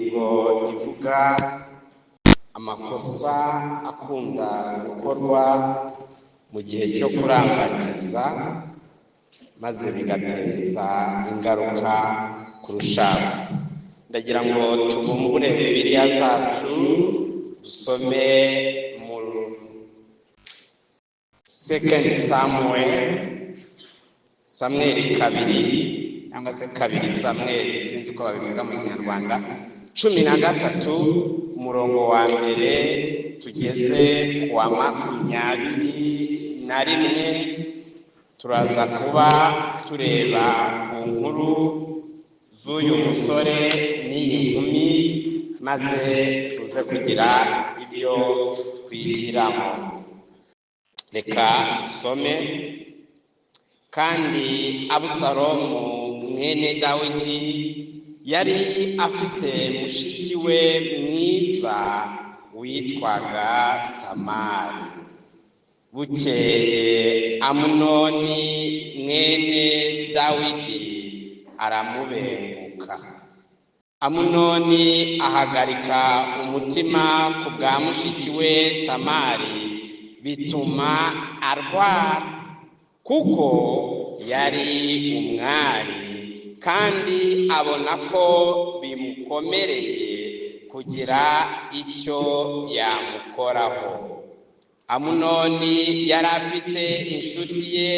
ngo ivuga amakosa akunda gukorwa mu gihe cyo kurambagiza maze bigateza ingaruka kurushaho. Ndagira ngo tubumbure Bibiliya zacu dusome mu 2 Samweli kabiri cyangwa se kabiri Samweli, sinzi uko babivuga mu Kinyarwanda, 13 umurongo wa mbere tugeze ku wa 21. Turaza kuba tureba ku nkuru z'uyu musore n'iyi nkumi, maze tuze kugira ibyo twigiramo. Reka dusome. Kandi Abusalomu mwene Dawidi yari afite mushiki we mwiza witwaga Tamari. Bukeye Amunoni mwene Dawidi aramubenguka. Amunoni ahagarika umutima ku bwa mushiki we Tamari, bituma arwara, kuko yari umwari, kandi abona ko bimukomereye kugira icyo yamukoraho. Amunoni yari afite inshuti ye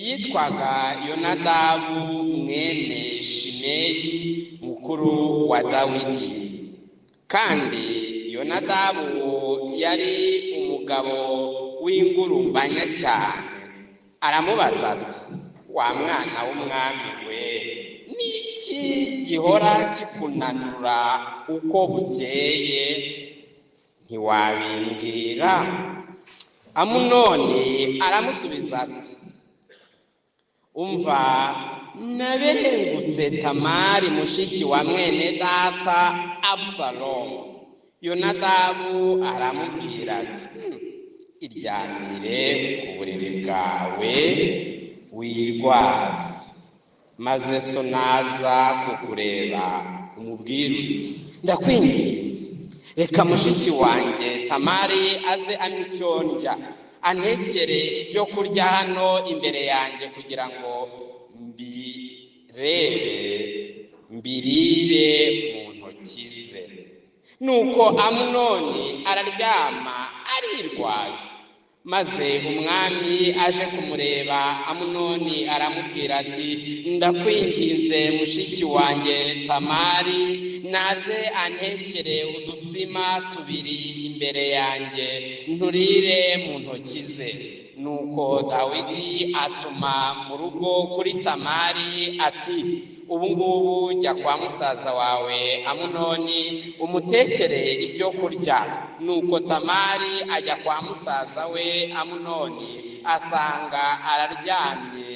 yitwaga Yonadabu mwene Shimeyi, mukuru wa Dawidi. Kandi Yonadabu yari umugabo w'ingurumbanya cyane. Aramubaza ati, wa mwana w'umwami we, niki gihora kikunanura uko bukeye? Ntiwabimbwira? Amunoni aramusubiza ati, umva, naberengutse Tamari mushiki wa mwene data Abusalomu. Yonadabu aramubwira ati, iryamire ku buriri bwawe wirwaze, maze so naza kukureba umubwire uti, ndakwinginze, reka mushiki wanjye Tamari aze anywe icyo ndya, antekere ibyo kurya hano imbere yanjye, kugira ngo mbirire mu ntoki ze. Nuko Amunoni araryama arirwaza. Maze umwami aje kumureba, Amunoni aramubwira ati, ndakwinginze mushiki wanjye Tamari naze antekere udutsima tubiri imbere yanjye, nturire mu ntoki ze. Nuko Dawidi atuma mu rugo kuri Tamari ati, ubu ngubu jya kwa musaza wawe Amunoni umutekere ibyo kurya. Nuko Tamari ajya kwa musaza we Amunoni, asanga araryamye,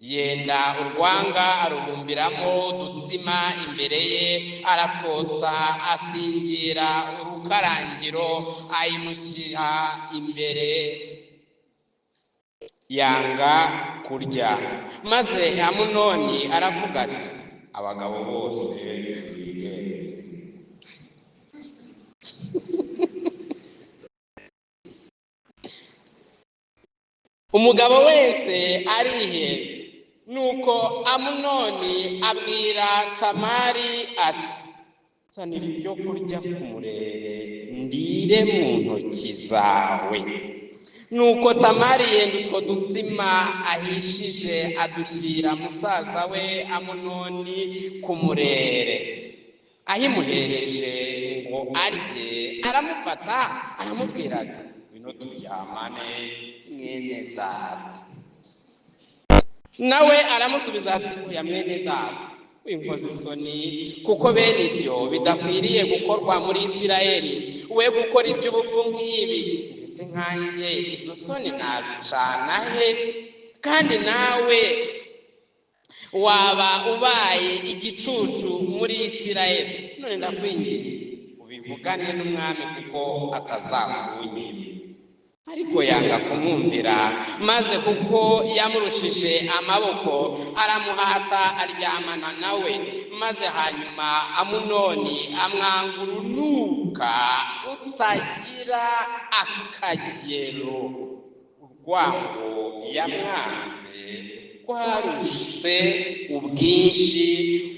yenda urwanga arubumbiramo udutsima imbere ye, aratwotsa, asingira urukarangiro, ayimushyira imbere, yanga kurya. Maze Amunoni aravuga ati, abagabo bose biheze. Umugabo wese ariheze. Nuko Amunoni abwira Tamari ati, nsanira ibyo kurya ku murere ndire mu ntoki zawe. Nuko Tamari yenda utwo dutsima ahishije adushyira musaza we Amunoni ku murere. Ahimuhereje ngo arye, aramufata aramubwira ati, bino turyamane mwene data. Nawe aramusubiza ati, ya mwene data, winkoze isoni, kuko bene ibyo bidakwiriye gukorwa muri Isirayeli. We gukora iby'ubupfu nk'ibi, mbese nkanjye izo soni nazicana he? Kandi nawe waba ubaye igicucu muri Isirayeli. None ndakwinginze ubivugane n'umwami, kuko atazakunyima. ariko yanga kumwumvira, maze kuko yamurushije amaboko aramuhata aryamana nawe, maze hanyuma Amunoni amwanga urunuka rutagira akagero. Urwango yamwanze rwarushe ubwinshi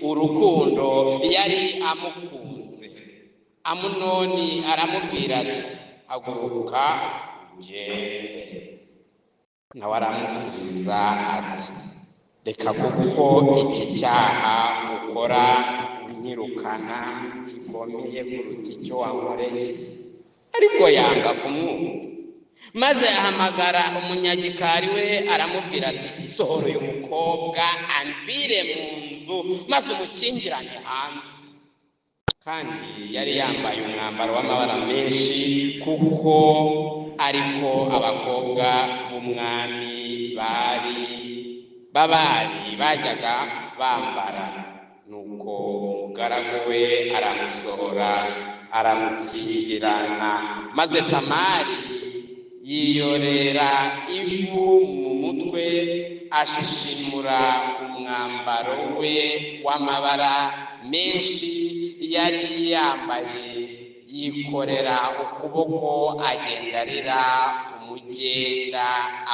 urukundo yari amukunze. Amunoni aramubwira ati, haguruka ugende. Nawe aramusubiza ati, reka kuko iki cyaha ukora unyirukana gikomeye kuruta icyo wankoreye. Ariko yanga kumwumva, maze ahamagara umunyagikari we aramubwira ati, sohora uyu mukobwa amvire mu nzu, maze umukingirane hanze. Kandi yari yambaye umwambaro w'amabara menshi, kuko ariko abakobwa b'umwami b'abari bajyaga bambara. Nuko umugaragu we aramusohora aramukingirana, maze Tamari yiyorera ivu mu mutwe, ashishimura umwambaro we w'amabara menshi yari yambaye, yikorera ukuboko agenda arira umugenda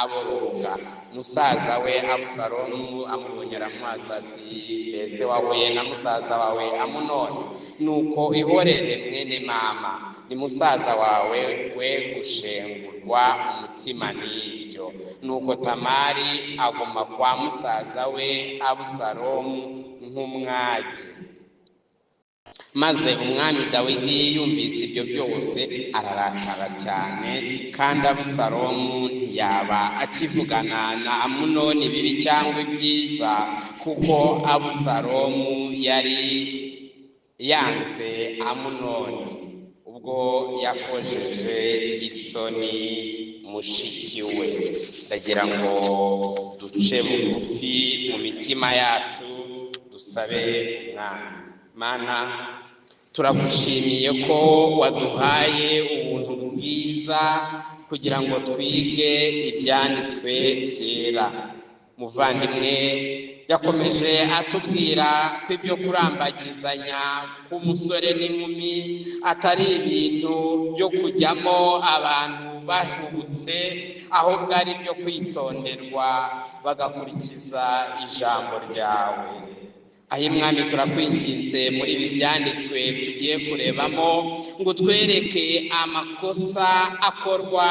aboroga. Musaza we Abusalomu amubonye aramubaza ati, mbese wahuye na musaza wawe Amunoni? Nuko ihorere mwene mama, ni musaza wawe, we gushengurwa umutima n'ibyo. Nuko Tamari aguma kwa musaza we Abusalomu nk'umwage. Maze umwami Dawidi yumvise ibyo byose ararakara cyane, kandi Abusalomu ntiyaba akivugana na Amunoni bibi cyangwa ibyiza, kuko Abusalomu yari yanze Amunoni ubwo yakojeje isoni mushiki we. Ndagira ngo duce bugufi mu mitima yacu dusabe umwami. Mana, turagushimiye ko waduhaye ubuntu bwiza kugira ngo twige ibyanditswe byera. Muvandimwe yakomeje atubwira ko ibyo kurambagizanya k'umusore n'inkumi atari ibintu byo kujyamo abantu bahubutse, ahubwo ari byo kwitonderwa bagakurikiza ijambo ryawe. Aho mwami turakwinginze muri ibi byanditswe tugiye kurebamo, ngo twereke amakosa akorwa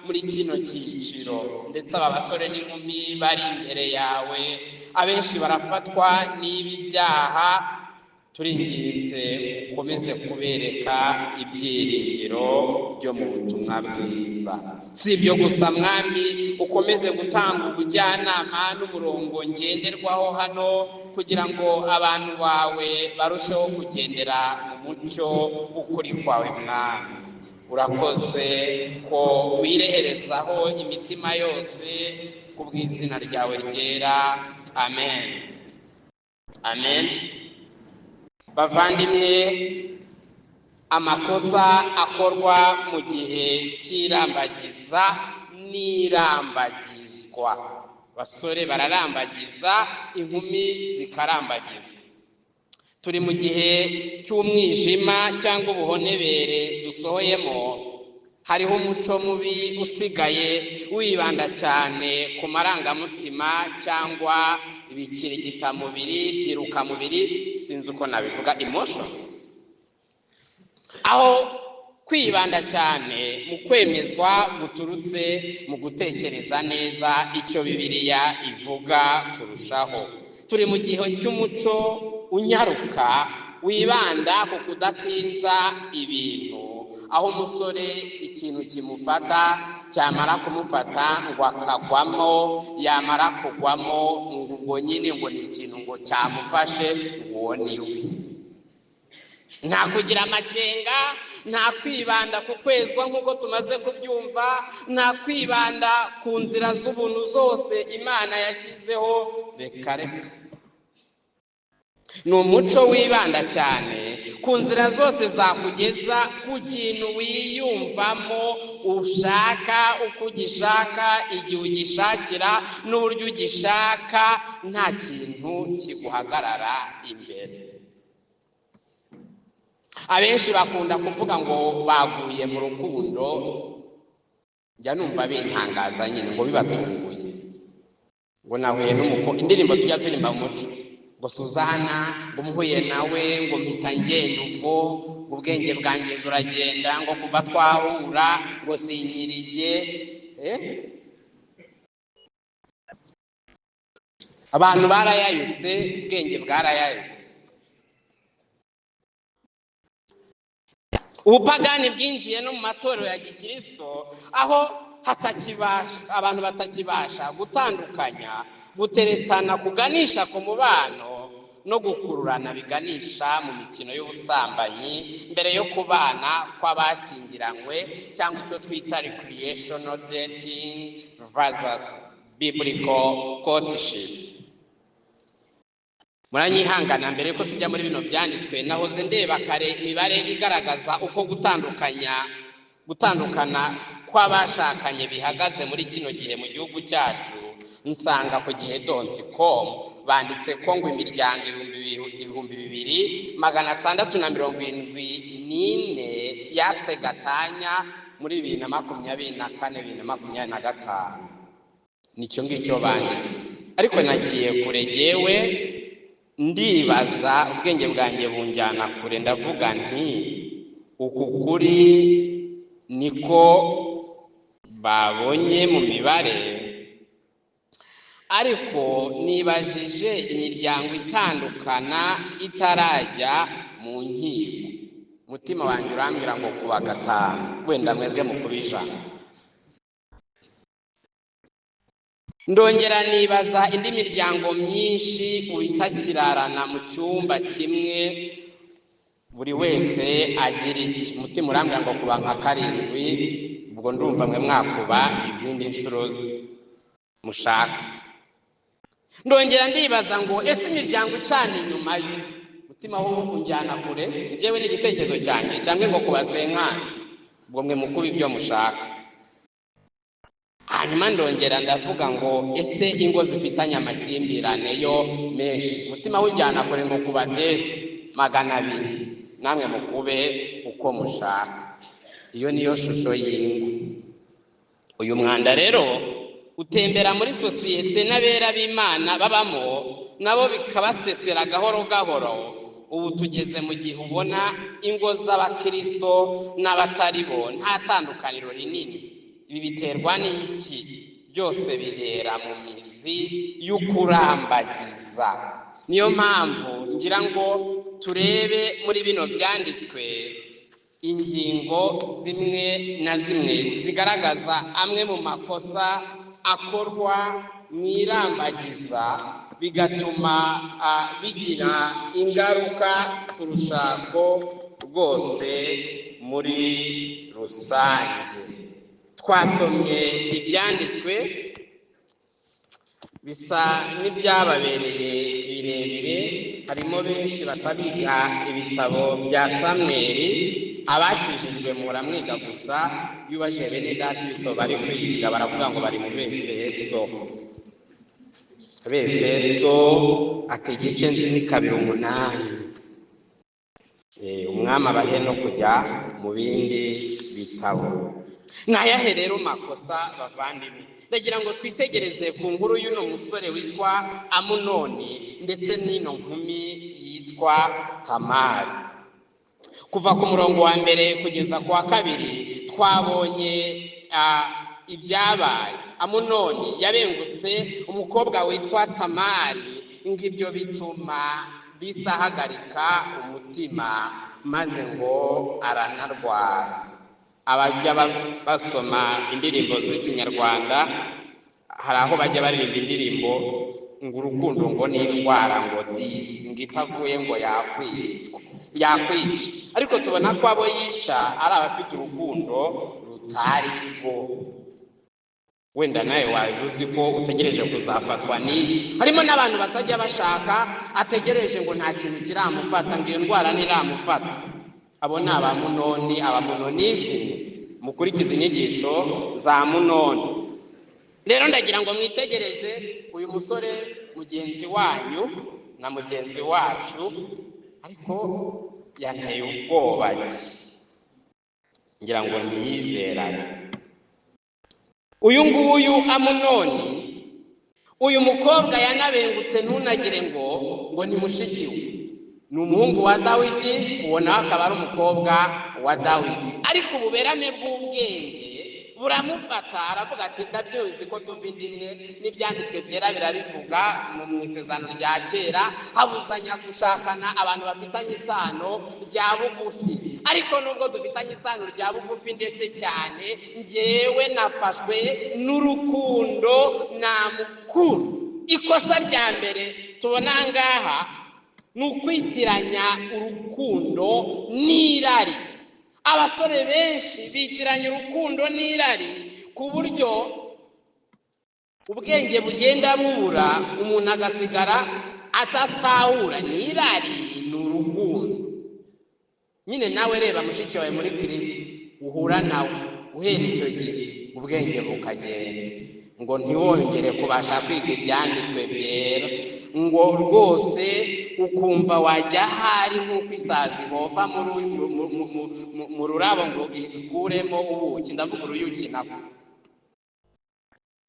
muri kino cyiciro, ndetse aba basore n'inkumi bari imbere yawe abenshi barafatwa n'ibi byaha. Turinginze ukomeze kubereka ibyiringiro byo mu butumwa bwiza. Si ibyo gusa mwami, ukomeze gutanga ubujyanama n'umurongo ngenderwaho hano, kugira ngo abantu bawe barusheho kugendera mu mucyo w'ukuri kwawe. Mwami, urakoze ko wireherezaho imitima yose ku bw'izina ryawe ryera. Amen. Amen. Bavandimwe, amakosa akorwa mu gihe cy'irambagiza n'irambagizwa. Basore bararambagiza, inkumi zikarambagizwa. Turi mu gihe cy'umwijima cyangwa ubuhonebere dusohoyemo. Hariho umuco mubi usigaye wibanda cyane ku marangamutima cyangwa ibikirigitamubiri, byirukamubiri, sinzi uko nabivuga, emotions. Aho kwibanda cyane mu kwemezwa guturutse mu gutekereza neza icyo Bibiliya ivuga kurushaho. Turi mu gihe cy'umuco unyaruka wibanda ku kudatinza ibintu, aho umusore ikintu kimufata cyamara kumufata ngo akagwamo, yamara kugwamo ngo ubwo nyine ngo ni ikintu ngo cyamufashe, uwo ni we. Nta kugira amakenga, nta kwibanda ku kwezwa nk'uko tumaze kubyumva, nta kwibanda ku nzira z'ubuntu zose Imana yashyizeho. Reka ni umuco wibanda cyane ku nzira zose zakugeza ku kintu wiyumvamo ushaka uko ugishaka igihe ugishakira n'uburyo ugishaka nta kintu kiguhagarara imbere. Abenshi bakunda kuvuga ngo baguye mu rukundo, njya numva bintangaza nyine ngo bibatunguye, ngo nahuye n'umukobwa, indirimbo tujya turirimba mu muco ngo Suzana ngo muhuye nawe ngo mpita ngenda ubwo ubwenge bwanjye buragenda ngo kuva twahura ngo sinyirige. Abantu barayayutse, ubwenge bwarayayutse. Ubupagani bwinjiye no mu matorero ya Gikristo, aho abantu batakibasha gutandukanya guteretana kuganisha ku mubano no gukururana biganisha mu mikino y'ubusambanyi mbere yo kubana kw'abashyingiranywe, cyangwa icyo twita recreational dating versus biblical courtship. Muranyihangana mbere ko tujya muri bino byanditswe, nahoze ndeba kare imibare igaragaza uko gutandukana kw'abashakanye bihagaze muri kino gihe mu gihugu cyacu. Nsanga ku gihe.com banditse ko ngo imiryango 2674 yatse gatanya muri 2024-2025. Nicyo ngicyo banditse, ariko nagiye kure jyewe ndibaza, ubwenge bwanjye bunjyana kure, ndavuga nti uku kuri niko babonye mu mibare. Ariko nibajije imiryango itandukana itarajya mu nkiko, umutima wanjye urambwira ngo kuwa 5, wenda mwebwe mukuru ijana. Ndongera nibaza indi miryango myinshi ubitakirarana mu cyumba kimwe, buri wese agira iki, umutima urambwira ngo kuba nka 7, ubwo ndumva mwe mwakuba izindi nshuro mushaka. Ndongera ndibaza ngo ese imiryango icana inyuma umutima wo kunjyana kure, njyewe n'igitekerezo cyanjye cyangwa ngo kubasenkana, ubwo mwe mukuba ibyo mushaka. Hanyuma ndongera ndavuga ngo ese ingo zifitanye amakimbirane yo menshi, umutima w'injyana kure ngo kuba 200, namwe mukube uko mushaka. Iyo niyo shusho y'ingo. Uyu mwanda rero utembera muri sosiyete n'abera b'Imana babamo, nabo bikabasesera gahoro gahoro. Ubu tugeze mu gihe ubona ingo z'abakristo n'abatari bo nta tandukaniro rinini. Ibi biterwa n'iki? Byose bihera mu mizi y'ukurambagiza. Niyo mpamvu ngira ngo turebe muri bino byanditswe ingingo zimwe na zimwe zigaragaza amwe mu makosa akorwa mu irambagiza, bigatuma bigira ingaruka ku rushako rwose muri rusange. Twasomye ibyanditswe bisa n'ibyababereye birebire, harimo benshi batabiga ibitabo bya Samweli. Abakijijwe muramwiga gusa, yubaje bene data ibitabo bari kwiga baravuga ngo bari mu Befeso. Ati igice nzi ni 2:8. Umwami abahe no kujya mu bindi bitabo. Nayahe rero makosa bavandimwe? Ndagira ngo twitegereze ku nkuru y'uno musore witwa Amunoni ndetse n'ino nkumi yitwa Tamari. Kuva ku murongo wa mbere kugeza ku wa 2 twabonye ibyabaye. Amunoni yabengutse umukobwa witwa Tamari, ngibyo bituma bisahagarika umutima maze ngo aranarwara. Abajya basoma indirimbo z'ikinyarwanda hari aho bajya baririmba indirimbo ngo urukundo ngo ni indwara ngo itavuye ngo yakwica. Ariko tubona ko abo yica ari abafite urukundo rutari rwo. Wenda nawe waje uzi ko utegereje kuzafatwa n'iyi. Harimo n'abantu batajya bashaka, ategereje ngo nta kintu kiramufata, ngo iyo ndwara ntiramufata. Abo ni Abamunoni, Abamunonizi. mukurikiza inyigisho za Amunoni. Rero ndagira ngo mwitegereze uyu musore mugenzi wanyu na mugenzi wacu, ariko yanteye ubwoba ngira ngo ntiyizeraga. Uyu nguyu Amunoni, uyu mukobwa yanabengutse ntunagire ngo ni mushiki we, ni umuhungu wa Dawidi, ubona akaba ari umukobwa wa Dawidi, ariko ububerame bw'ubwenge buramufata, aravuga ati ndabyuzi ko tuva indimwe n'ibyanditswe byera birabivuga mu isezerano rya kera, habuzanya gushakana abantu bafitanye isano rya bugufi. Ariko nubwo dufitanye isano rya bugufi ndetse cyane, njyewe nafashwe n'urukundo namukunda. Ikosa rya mbere tubona ngaha ni ukwitiranya urukundo n'irari. Abasore benshi bitiranya urukundo n'irari ku buryo ubwenge bugenda bubura, umuntu agasigara atatahura n'irari ni urukundo. Nyine nawe reba mushiki wawe muri Kristo, uhura nawe uhera icyo gihe ubwenge bukagenda, ngo ntiwongere kubasha kwiga ibyanditswe byera, ngo rwose ukumva wajya hari nk'uko isazi bova mu rurabo ngo ikuremo ubuki, ndavuga uruyuki nako.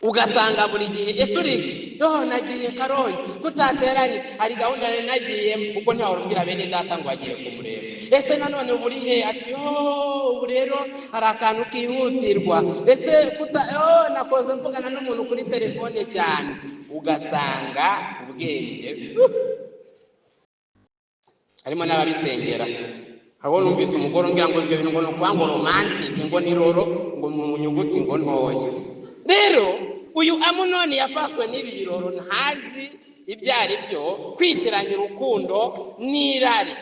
Ugasanga buri gihe ese uri nagiye Karongi tutateranye, hari gahunda nari nagiyemo, kuko ntawurubwira bene data ngo agiye kumureba. Ese nanone buri he ati ubu rero hari akantu kihutirwa, ese nakoze mvugana n'umuntu kuri telefone cyane. Ugasanga ubwenge harimo n'ababisengera. Aho numvise umugore umbwira ngo ibyo bintu ngo ni ukuvuga ngo romantic, ngo ni roro, ngo mu nyuguti ngo ntoya. Rero uyu Amunoni yafashwe n'ibi biroro, ntazi ibyo ari byo, kwitiranya urukundo n'irari,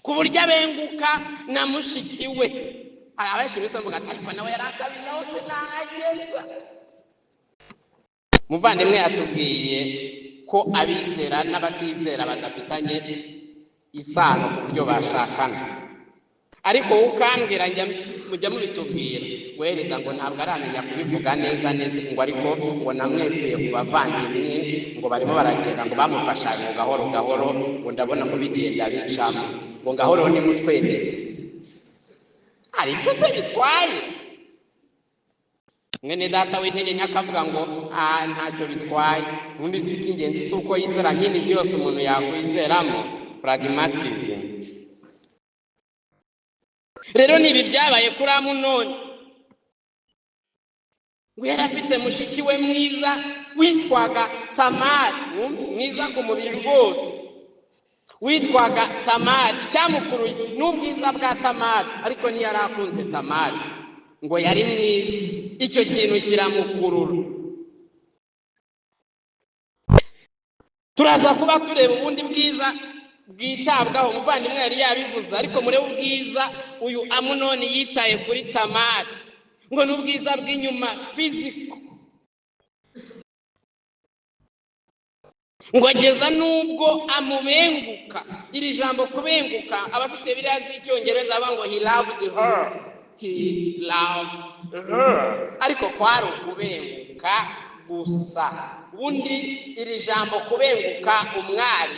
ku buryo abenguka na mushiki we. Hari abenshi bise mvuga ati ariko nawe yari akabije hose ntahageza. Muvandimwe yatubwiye ko abizera n'abatizera badafitanye isano ku buryo bashakana, ariko ukambwira mujya mubitubwira, wereza ngo ntabwo aramenya kubivuga neza ngo ariko ngo namwepfuye ku bavandimwe ngo barimo baragenda ngo bamufasha ngo gahoro gahoro, ngo ndabona ngo bigenda bicamo, ngo gahoro nimutwemeze. Ariko se bitwaye? Mwene data w'intege nke akavuga ngo ntacyo bitwaye. Ubundi si icy'ingenzi si uko yizera nyine yose umuntu yakwizeramo, pragmatism. Rero nibi byabaye kuri Amunoni, ngo yari afite mushiki we mwiza witwaga Tamari, mwiza ku mubiri rwose, witwaga Tamari. Icyamukuruye n'ubwiza bwa Tamari, ariko ntiyari akunze Tamari, ngo yari mwiza. Icyo kintu kiramukurura. Turaza kuba tureba ubundi bwiza bwitabwaho, umuvandimwe yari yabivuze, ariko murebe ubwiza uyu Amunoni yitaye kuri Tamari, ngo n'ubwiza bw'inyuma physical, ngo ageza nubwo amubenguka. Iri jambo kubenguka, abafite biriya z'icyongereza baba ngo he loved her, he loved her, ariko kwari ukubenguka gusa. Ubundi iri jambo kubenguka umwari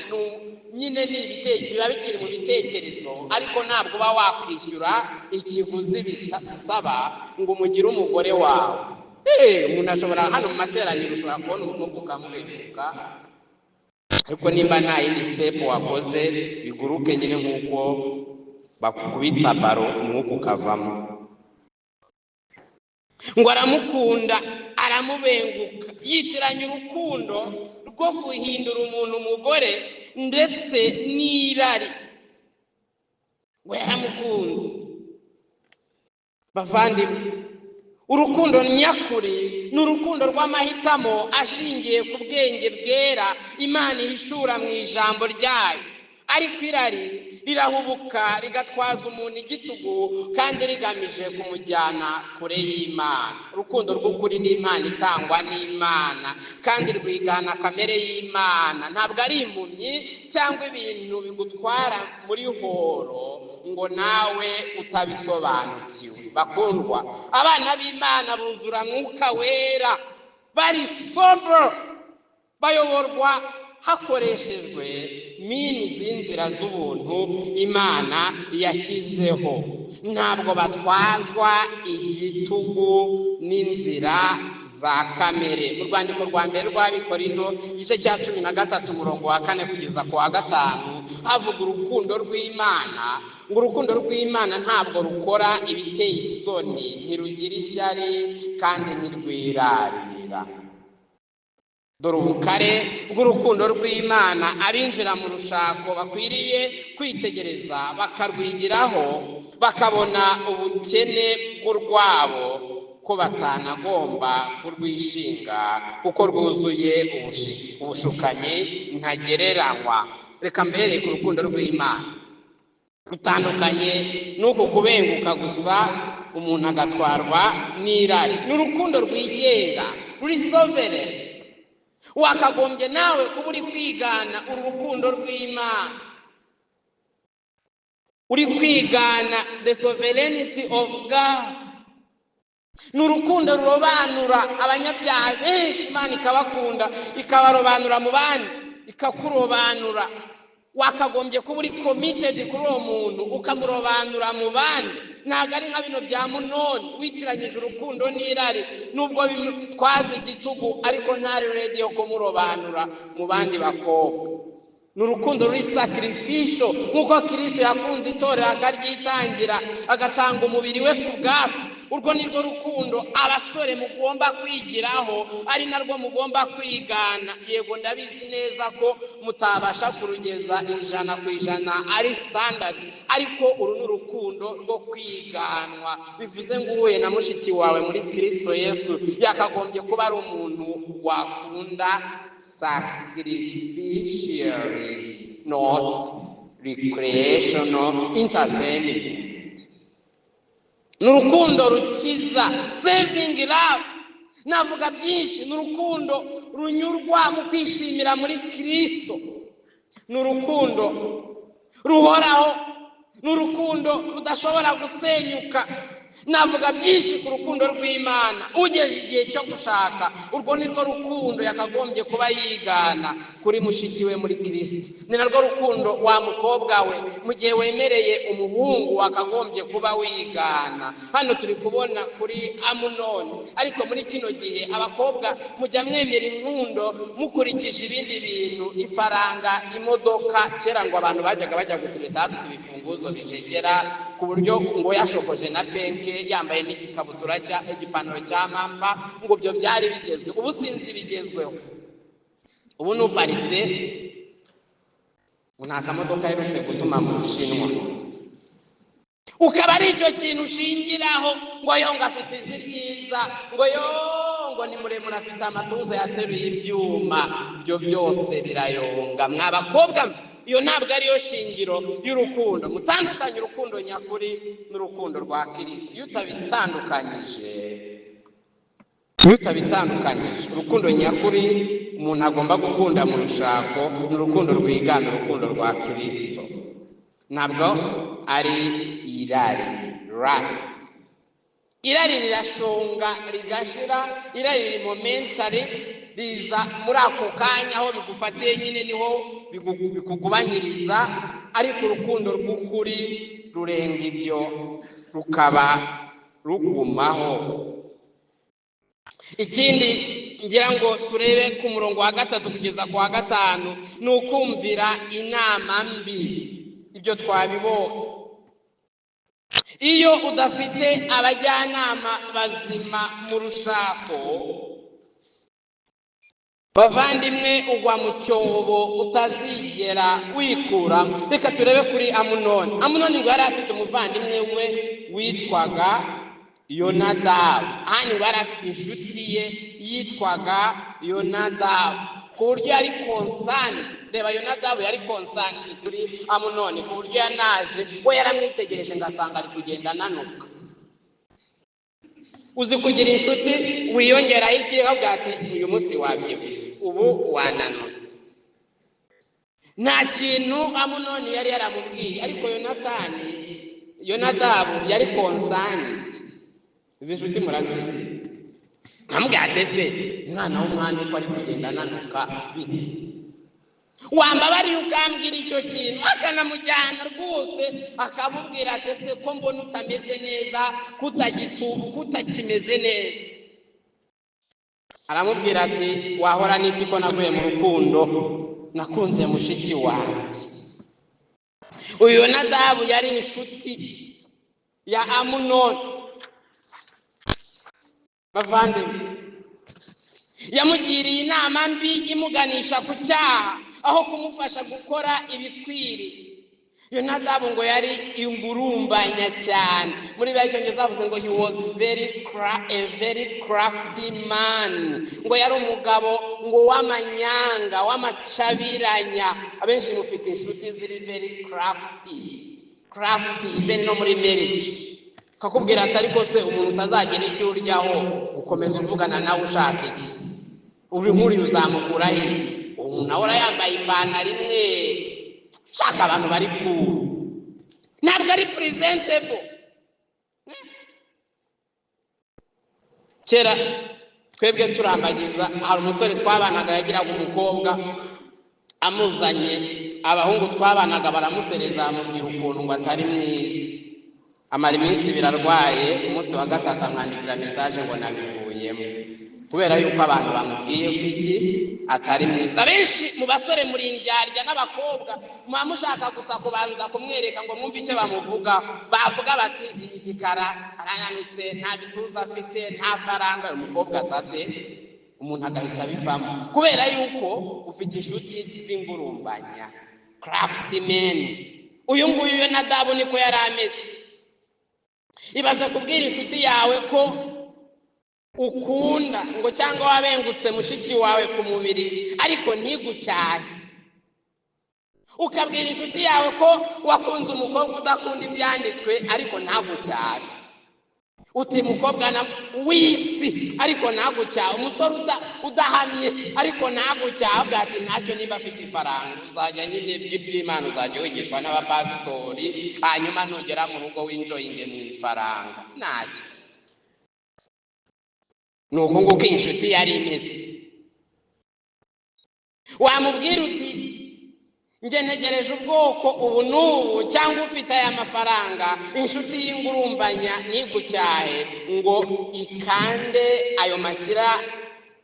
nyine biba bikiri mu bitekerezo, ariko ntabwo uba wakwishyura ikiguzi bisaba ngo umugire umugore wawe. Umuntu ashobora hano mu materaniro ushobora kubona umukobwa ukamubenguka, ariko nimba nta yindi step wakoze biguruke nyine nk'uko bakubita baro umwuka ukavamo. Ngo aramukunda, aramubenguka, yitiranya urukundo rwo guhindura umuntu umugore ndetse n'irari. Ngo yaramukunze. Bavandimwe, urukundo nyakuri ni urukundo rw'amahitamo ashingiye ku bwenge bwera Imana ihishura mu ijambo ryayo. Ariko irari rirahubuka rigatwaza umuntu igitugu kandi rigamije kumujyana kure y'Imana. Urukundo rw'ukuri n'Imana itangwa n'Imana kandi rwigana kamere y'Imana. Ntabwo ari impumyi cyangwa ibintu bigutwara muri horo ngo nawe utabisobanukiwe. Bakundwa, abana b'Imana buzura Mwuka Wera, bari sober, bayoborwa hakoreshejwe mini z'inzira z'ubuntu Imana yashyizeho. Ntabwo batwazwa igitugu n'inzira za kamere. Mu rwandiko rwa mbere rw'Abikorinto igice cya 13 umurongo wa 4 kugeza ku wa 5 havuga urukundo rw'Imana. Ngo urukundo rw'Imana ntabwo rukora ibiteye isoni, ntirugira ishyari kandi ntirwirarira. Dore ubukare bw'urukundo rw'Imana abinjira mu rushako bakwiriye kwitegereza bakarwigiraho, bakabona ubukene bw'urwabo ko batanagomba kurwishinga kuko rwuzuye ubushukanyi ntagereranywa. Reka mbereye ku rukundo rw'Imana. Rutandukanye n'uko kubenguka gusa umuntu agatwarwa n'irari. Ni urukundo rwigenga, ruri sovereign. Wakagombye nawe kuba uri kwigana uru rukundo rw'Imana, uri kwigana the sovereignty of God. Ni urukundo rurobanura abanyabyaha benshi Imana ikabakunda ikabarobanura mu bandi ikakurobanura. Wakagombye kuba uri committed kuri uwo muntu ukamurobanura mu bandi. Ntabwo ari nka bino bya Amunoni witiranyije urukundo n'irari, nubwo bitwaza igitugu ariko ntari ready yo kumurobanura mu bandi bakobwa. Ni urukundo ruri sacrificial, nk'uko Kristo yakunze itorero akaryitangira agatanga umubiri we ku bwacu. Urwo ni rwo rukundo abasore mugomba kwigiraho, ari narwo mugomba kwigana. Yego ndabizi neza ko mutabasha kurugeza 100% ari standard, ariko uru ni urukundo rwo kwiganwa. Bivuze ngo uhuye na mushiki wawe muri Kristo Yesu yakagombye kuba ari umuntu wakunda sacrificially, not recreational entertainment. Ni urukundo rukiza, saving love. Navuga byinshi, ni urukundo runyurwa mu kwishimira muri Kristo. Ni urukundo ruhoraho, ni urukundo rudashobora gusenyuka. Navuga byinshi ku rukundo rw'Imana. Ugeze igihe cyo gushaka, urwo ni rwo rukundo yakagombye kuba yigana kuri mushiki we muri Kristo. Ni narwo rukundo wa mukobwa we mu gihe wemereye umuhungu wakagombye kuba wigana. Hano turi kubona kuri Amunoni, ariko muri kino gihe abakobwa mujya mwemera inkundo mukurikije ibindi bintu, ifaranga, imodoka. Kera ngo abantu bajyaga bajya gutureta bafite ibifunguzo bijegera ku buryo ngo yashokoje na penke yambaye n'igikabutura igipantaro cya mamba, ngo byo byari bigezwe. Ubu sinzi bigezweho. Ubu nuparitse nta kamodoka yerutse gutuma mu Bushinwa, ukaba ari icyo kintu ushingiraho ngo yo ngafite ijwi ryiza, ngo ni muremure afite amatuza yateruye ibyuma. Ibyo byose birayonga. Mwabakobwa, iyo ntabwo ariyo shingiro y'urukundo. Mutandukanye urukundo nyakuri n'urukundo rwa Kristo. Iyo utabitandukanyije urukundo nyakuri umuntu agomba gukunda mu rushako n'urukundo rwigana urukundo rwa Kristo. Ntabwo ari irari, lust. Irari rirashonga rigashira, irari riri momentary, riza muri ako kanya aho bigufatiye nyine niho bikugubanyiriza, ariko urukundo rw'ukuri rurenga ibyo rukaba rugumaho. Ikindi ngira ngo turebe ku murongo wa 3 kugeza ku wa 5 ni ukumvira inama mbi. Ibyo twabibonye. Iyo udafite abajyanama bazima mu rushako, bavandimwe, ugwa mu cyobo utazigera wikuramo. Reka turebe kuri Amunoni. Amunoni ngo yari afite umuvandimwe we witwaga Yonadabu. Hanyuma yari afite inshuti ye yitwaga Yonadabu, ku buryo yari concerned reba Yonadabu yari konsani kuri Amunoni ku buryo yanaje we yaramwitegereje ngasanga ari kugenda ananuka. Uzi kugira inshuti wiyongeraho ikibazo ati uyu munsi wabyibushye ubu wananutse. Nta kintu Amunoni yari yaramubwiye, ariko Yonadabu yari konsani. Izi nshuti murazizi. Nkamubwira ndetse umwana w'umwami ko ari kugenda ananuka bite, wambabariye ukambwira icyo kintu akanamujyana rwose akamubwira ati ese ko mbona utameze neza kutakimeze neza. Aramubwira ati wahora n'iki ko navuye mu rukundo, nakunze mushiki wanjye. Uyu Yonadabu yari inshuti ya Amunoni. Bavandimwe, yamugiriye inama mbi imuganisha ku cyaha aho kumufasha gukora ibikwiriye. Yonadabu ngo yari ingurumbanya cyane. Muri Bible zavuze ngo he was a very crafty man. Ngo yari umugabo ngo w'amanyanga, w'amacabiranya. Abenshi mufite inshuti ziri very crafty even no muri marriage. Kakubwira ati ariko se umuntu utazagera icyo uryaho ukomeza uvugana nawe ushaka iki, uri nk'uri uzamukura he? Umuntu ahora yambaye ipantaro imwe, shaka abantu bari cool, ntabwo ari presentable. Kera twebwe turambagiza, hari umusore twabanaga yagiraga umukobwa amuzanye, abahungu twabanaga baramusereza bamubwira ukuntu ngo atari mwiza. Amara iminsi birarwaye, umunsi wa gatatu amwandikira message ngo nabivuyemo, kubera yuko abantu bamubwiye ko iki atari mwiza. Benshi mu basore muri indyarya n'abakobwa muba mushaka gusa kubanza kumwereka ngo mwumve icyo bamuvuga. Bavuga bati igikara arananitse, nta bituza afite, nta faranga. Umukobwa asase umuntu agahita bivamo, kubera yuko ufite inshuti z'ingurumbanya, crafty men. Uyu nguyu Yonadabu niko yari ameze. Ibaze kubwira inshuti yawe ko ukunda ngo cyangwa wabengutse mushiki wawe ku mubiri ariko ntigucyahe. Ukabwira inshuti yawe ko wakunze umukobwa udakunda ibyanditswe ariko ntagucyahe. Uti mukobwa na wisi ariko ntagucyahe. Umusore udahamye ariko ntagucyahe, bwati ntacyo niba afite ifaranga uzajya nyine by'Imana uzajya wigishwa n'abapasitori, hanyuma ntugera mu rugo winjoyinge mu ifaranga. Ntacyo. Nuko nguko inshuti yari imeze. Wamubwira uti njye ntegereje ubwoko ubu n'ubu, cyangwa ufite aya mafaranga, inshuti y'ingurumbanya ntigucyahe ngo ikande ayo mashyira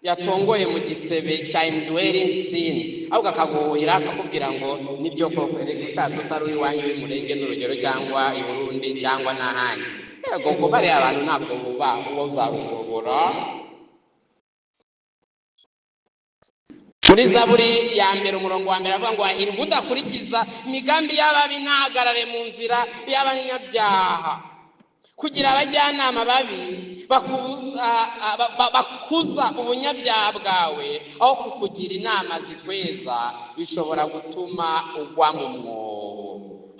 yatongoye mu gisebe cya indwelling sin, ahubwo akaguhira akakubwira ngo nibyo koko reka ushatse utari iwanyu w'Umurenge n'urugero, cyangwa i Burundi cyangwa n'ahandi. Yego ngo bariya abantu ntabwo buba uwo uzarushobora. Muri Zaburi ya mbere umurongo wa mbere avuga ngo hahirwa udakurikiza imigambi y'ababi, ntahagarare mu nzira y'abanyabyaha, kugira abajyanama babi bakuza ubunyabyaha bwawe, aho kukugira inama zikweza bishobora gutuma ugwa mu mwobo.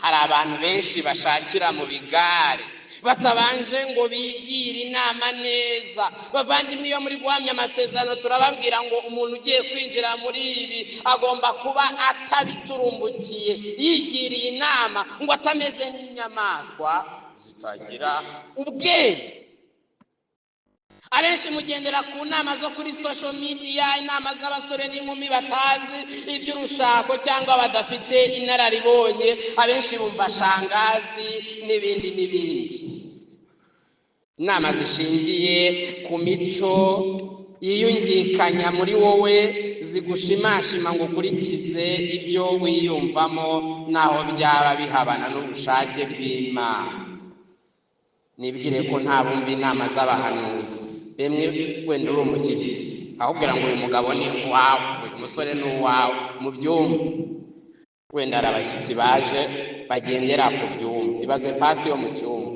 Hari abantu benshi bashakira mu bigare batabanje ngo bigire inama neza. Bavandimwe, iyo muri guhamya amasezerano turababwira ngo umuntu ugiye kwinjira muri ibi agomba kuba atabiturumbukiye, yigiriye inama, ngo atameze nk'inyamaswa zitagira ubwenge. Abenshi mugendera ku nama zo kuri social media, inama z'abasore n'inkumi batazi iby'urushako cyangwa badafite inararibonye. Abenshi bumva shangazi n'ibindi. Inama zishingiye ku mico yiyungikanya muri wowe, zigushimashima ngo ukurikize ibyo wiyumvamo naho byaba bihabana n'ubushake bw'Imana. Nibwire ko nta bumva inama z'abahanuzi. Bemwe wenda uri umushyikirizi ahubwira ngo uyu mugabo ni uwawe, uyu musore ni uwawe, mu byumba. Wenda hari abashyitsi baje bagendera ku byumba, ibaze pasi yo mu cyumba.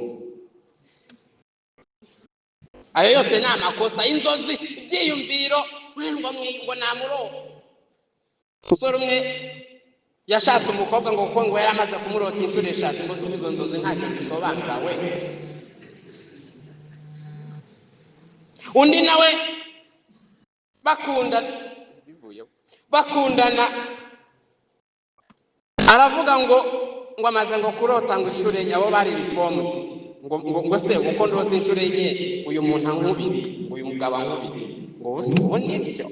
Ayo yose ni amakosa y'inzozi, ibyiyumviro, ngo namurose. Umusore umwe yashatse umukobwa ngo kuko ngo yari amaze kumurota inshuro eshatu, ngo izo nzozi ntacyo zisobanura we. Undi nawe bakundana aravuga ngo amaze ngo kurota ngo inshuro enye, abo bari reformed, ngo se uko ndose inshuro enye uyu muntu ankubite, uyu mugabo ankubite, ngo ubone ibyo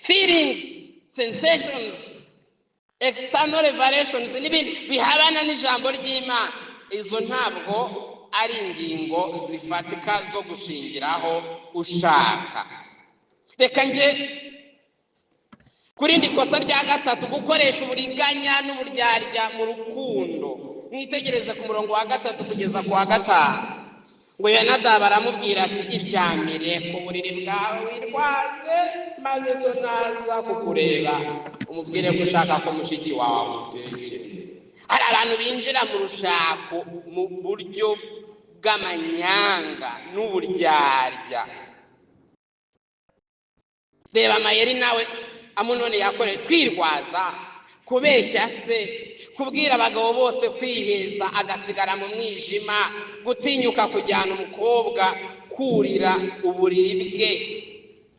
feelings, sensations, external revelations n'ibindi bihabana n'ijambo ry'Imana. Izo ntabwo ari ingingo zifatika zo gushingiraho ushaka. Reka nge kurindi kosa rya gatatu, gukoresha uburiganya n'uburyarya mu rukundo. Mwitegereze ku murongo wa 3 kugeza ku wa 5. Ngo Yonadabu aramubwira ati iryamire ku buriri bwawe wirwaze, maze so naza kukureba umubwire ko ushaka ko mushiki wawe amutekera. Hari abantu binjira mu rushako mu buryo bw'amanyanga n'uburyarya. Reba amayeri nawe Amunoni yakoreye, kwirwaza, kubeshya se, kubwira abagabo bose kwiheza agasigara mu mwijima, gutinyuka kujyana umukobwa kurira uburiri bwe.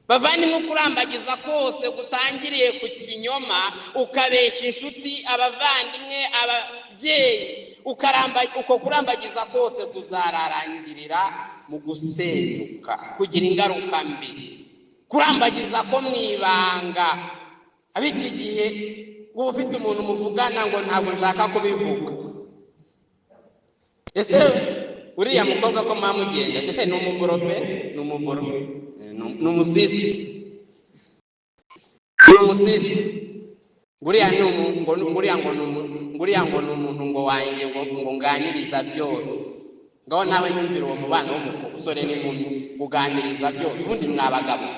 Bavandimwe, kurambagiza kose gutangiriye ku kinyoma, ukabeshya inshuti, abavandimwe, ababyeyi, uko kurambagiza kose kuzararangirira mu gusenyuka, kugira ingaruka mbi. Kurambagiza ko mwibanga, ab'iki gihe ngo ufite umuntu muvugana ngo ntabwo nshaka kubivuga. Ese uriya mukobwa ko mwamugenda ndetse n'umugorope, n'umusisi, nguriya ngo n'umuntu ngo wanjye ngo nganiriza byose. Ngaho nawe nyumvira uwo mubano w'umusore n'inkumi, uganiriza byose. Ubundi mwabagabo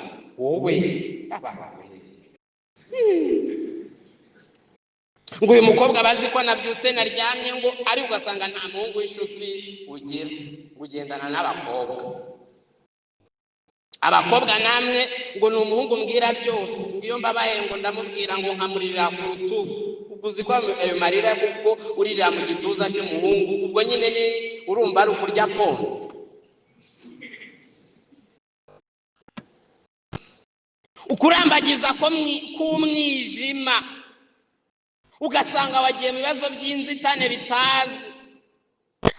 wowe ngo uyu mukobwa bazi ko nabyutse naryamye, ngo ari ugasanga nta muhungu w'ishufi ugira, ugendana abakobwa namwe ngo ni umuhungu mbwira byose. Iyo mbabaye ngo ndamubwira ngo nkamurira ku rutugu. Uzi ko ayo marira kuko uririra mu gituza cy'umuhungu, ubwo nyine ni urumva ari ukurya polo. Ukurambagiza k'umwijima, ugasanga wagiye mu bibazo by'inzitane bitazi.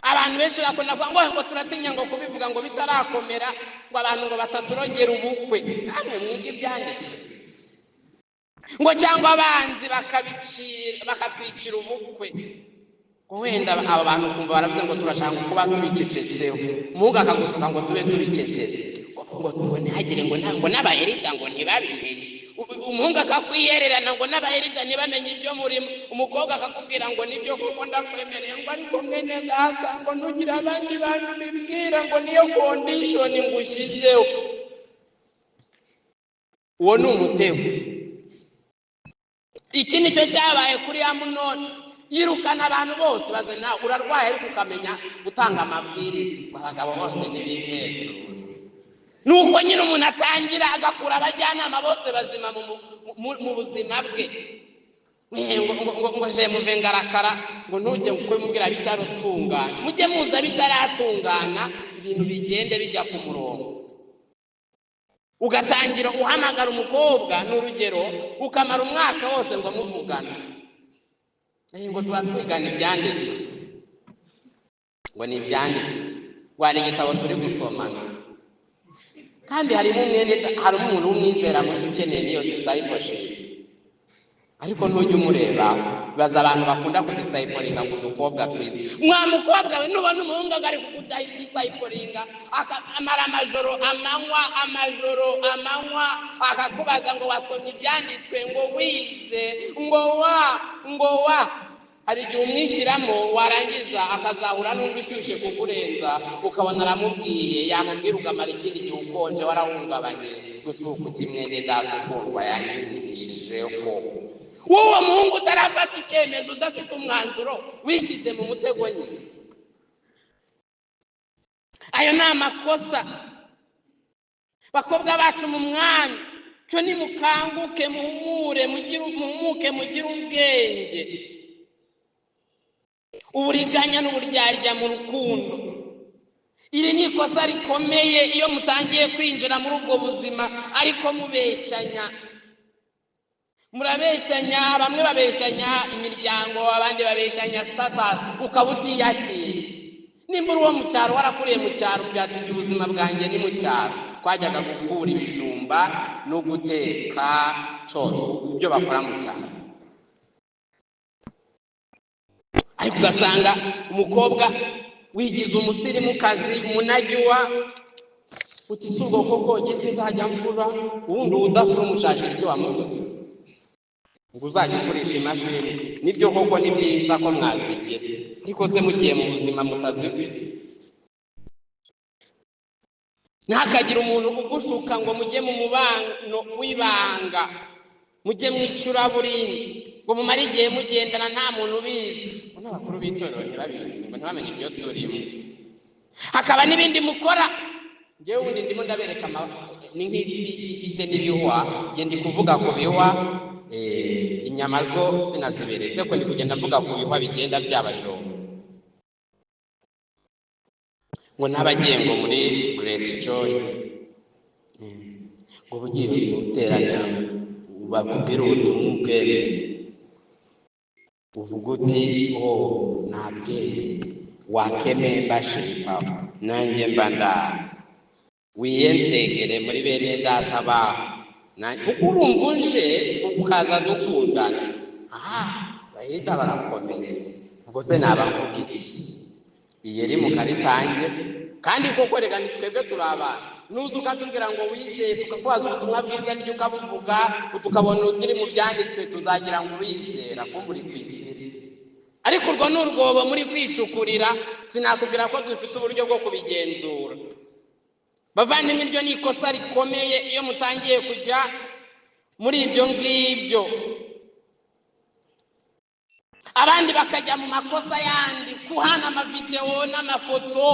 Abantu benshi bakunda kuvuga ngo turatinya ngo kubivuga ngo bitarakomera, ngo abantu ngo bataturogera ubukwe. Namwe mwige ibyanditswe. Ngo cyangwa abanzi bakatwicira ubukwe. Wenda aba bantu kumva baravuze ngo turashaka kuba tubicecetseho, umuhungu akagusaba ngo tube tubicecetse, ngo ntihagire ngo n'abaherida ngo ntibabimenye. Umuhungu akakwihererana ngo n'abaherida ntibamenye ibyo murimo. Umukobwa akakubwira ngo nibyo kuko ndakwemereye, ngo ariko mwene data ngo ntugire abandi bantu bibwira, ngo niyo condition ngushyizeho. Uwo ni umutego. Iki nicyo cyabaye kuri Amunoni, yirukana abantu bose. Bazana urarwaye ariko ukamenya gutanga amabwiriza. Abagabo bose n'ibimeze. Nuko nyine umuntu atangira agakura abajyanama bose bazima mu buzima bwe. Ngo je muve ngarakara, ngo ntujye kumubwira bitarutungana. Mujye muza bitaratungana, ibintu bigende bijya ku murongo. Ugatangira uhamagara umukobwa n'urugero, ukamara umwaka wose ngo muvugana. Ngo tuba twigana ibyanditswe, ngo ni ibyanditswe, wari igitabo turi gusomana. Kandi hari umuntu w'umwizera muzi ukeneye niyo discipleship, ariko ntujye umureba. Baza abantu bakunda kudiscipolinga ngo udukobwa twiza. Mwa mukobwa we nubona umuhungu ari kudiscipolinga, akamara amajoro amanywa, akakubaza ngo wasomye ibyanditswe, ngo wize, ngo wa hari igihe umwishyiramo, warangiza akazahura n'undi ushyushye kukurenza, ukabona aramubwiye, yamubwira ukamara ikindi gihe ukonje warahungabanye. Gusa uku kimwene data ukundwa yanyigishijeho. Wowe muhungu utarafata icyemezo, udafite umwanzuro, wishyize mu mutego nyine. Ayo ni amakosa. Bakobwa bacu mu mwami, cyo nimukanguke muhumure mugire ubwenge. Uburiganya n'uburyarya mu rukundo, iri ni ikosa rikomeye iyo mutangiye kwinjira muri ubwo buzima ariko mubeshyanya. Murabeshyanya, bamwe babeshyanya imiryango, abandi babeshyanya status, ukaba utiyakira. Nimba uri uwo mu cyaro warakuriye mu cyaro, byatubye ubuzima bwanjye ni mu cyaro, twajyaga gukura ibijumba no guteka ibyo bakora mu cyaro. Ariko ugasanga umukobwa wigize umusirimukazi, umunajyuwa, uti si ubwo koko ngeze nzajya mvura, ubundi udafura umushakira icyo wamusozi ngo uzajya ukoresha imashini. Nibyo koko ni byiza ko mwazigira, ariko se mugiye mu buzima mutazifite. Ntihakagire umuntu ugushuka ngo mujye mu mubano w'ibanga, mujye mw'icuraburindi, ngo mumare igihe mugendana nta muntu ubizi. N'abakuru b'itorero ntibabizi, ngo ntibamenye ibyo turimo. Hakaba n'ibindi mukora. Njyewe ubundi ndimo ndabereka ni nk'ifi ifite n'ibihwa, nge ndi kuvuga ku bihwa, inyama zo sinaziberetse ko ndi kugenda mvuga ku bihwa bigenda byabajomba. Ngo n'abagiye ngo muri Great Joy, ngo bugiye guteranya bakubwira ubutumwa ubwenge, uvuga uti ntabwenge wakemeye mbashipa nanjye mba wiyensegere muri bene data bawe, kuko urumva uje ukaza dukundana. Bahita barakomeye. Ubwo se naba mvuga iki? Iyi iri mu karitange, kandi koko reka ni twebwe turi abana. Nuza ukatubwira ngo wizeye, tukakubaza ubutumwa bwiza n'ibyo ukabuvuga, tukabona uri mu byanditswe, tuzagira ngo urizera ko muri kwizera. Ariko urwo ni urwobo muri kwicukurira. Sinakubwira ko dufite uburyo bwo kubigenzura. Bavandimwe, iryo ni ikosa rikomeye iyo mutangiye kujya muri ibyo ngibyo. Abandi bakajya mu makosa yandi, kuhana amavideo n'amafoto.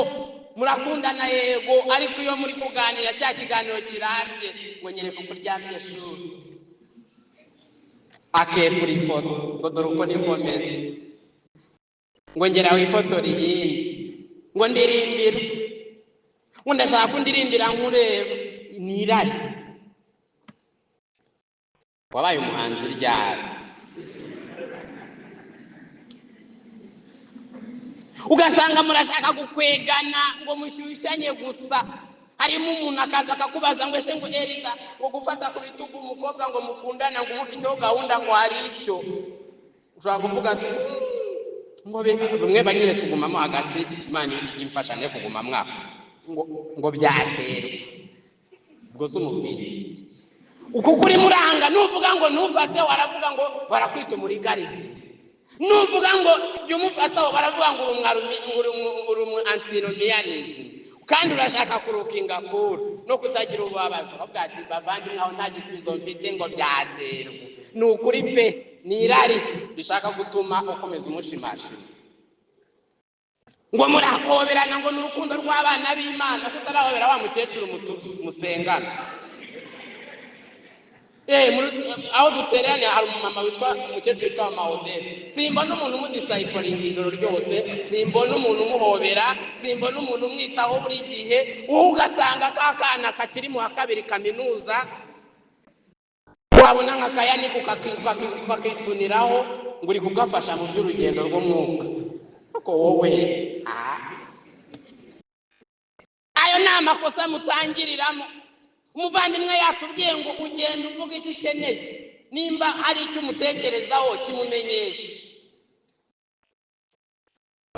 Murakundana yego, ariko iyo muri kuganira cya kiganiro kirambye, ngo nyereka uko uryamye shuri, akepura ifoto ngo dore uko nikomeze, ngo ngera wifotora iyindi, ngo ndirimbira, ngo ndashaka kundirimbira nkureba. Ni irari. Wabaye umuhanzi ryari? Ugasanga murashaka gukwegana ngo mushyushyanye gusa. Harimo umuntu akaza akakubaza ngo ese ngo Erita ngo gufata ku bitugu umukobwa ngo mukundana ngo umufiteho gahunda ngo hari icyo. Ushobora kuvuga ati ngo bimwe banyine tugumamo hagati, Imana imfashanye kuguma mwaka ngo byaterwa. Ubwo se umubwire uko kuri muranga, nuvuga ngo ntufate waravuga ngo barakwita muri garizi. Nuvuga ngo byumufataho baravuga ngo uri mu antinomianism, kandi urashaka kurukinga kuru no kutagira ububabaza. Bavuga ati bavandi nkaho nta gisubizo mfite ngo byaterwa. Ni ukuri pe, ni irari bishaka gutuma ukomeza umushimashima. Ngo murahoberana ngo n'urukundo rw'abana b'Imana, kutarahobera wa mukecuru musengana. Aho dutererane hari umumama witwa umukecuru witwa Maodere. Simbona umuntu umudisayiforinga ijoro ryose, simbona umuntu umuhobera, simbona umuntu umwitaho buri gihe. Ugasanga kakana kakiri mu wa kabiri kaminuza, wabona nk'akayani kakituniraho ngo uri kugafasha mu by'urugendo rw'umwuka. Ariko wowe ayo ni amakosa mutangiriramo. Umuvandimwe yatubwiye ngo ugenda uvuga icyo ukeneye, nimba hari icyo umutekerezaho kimumenyesha.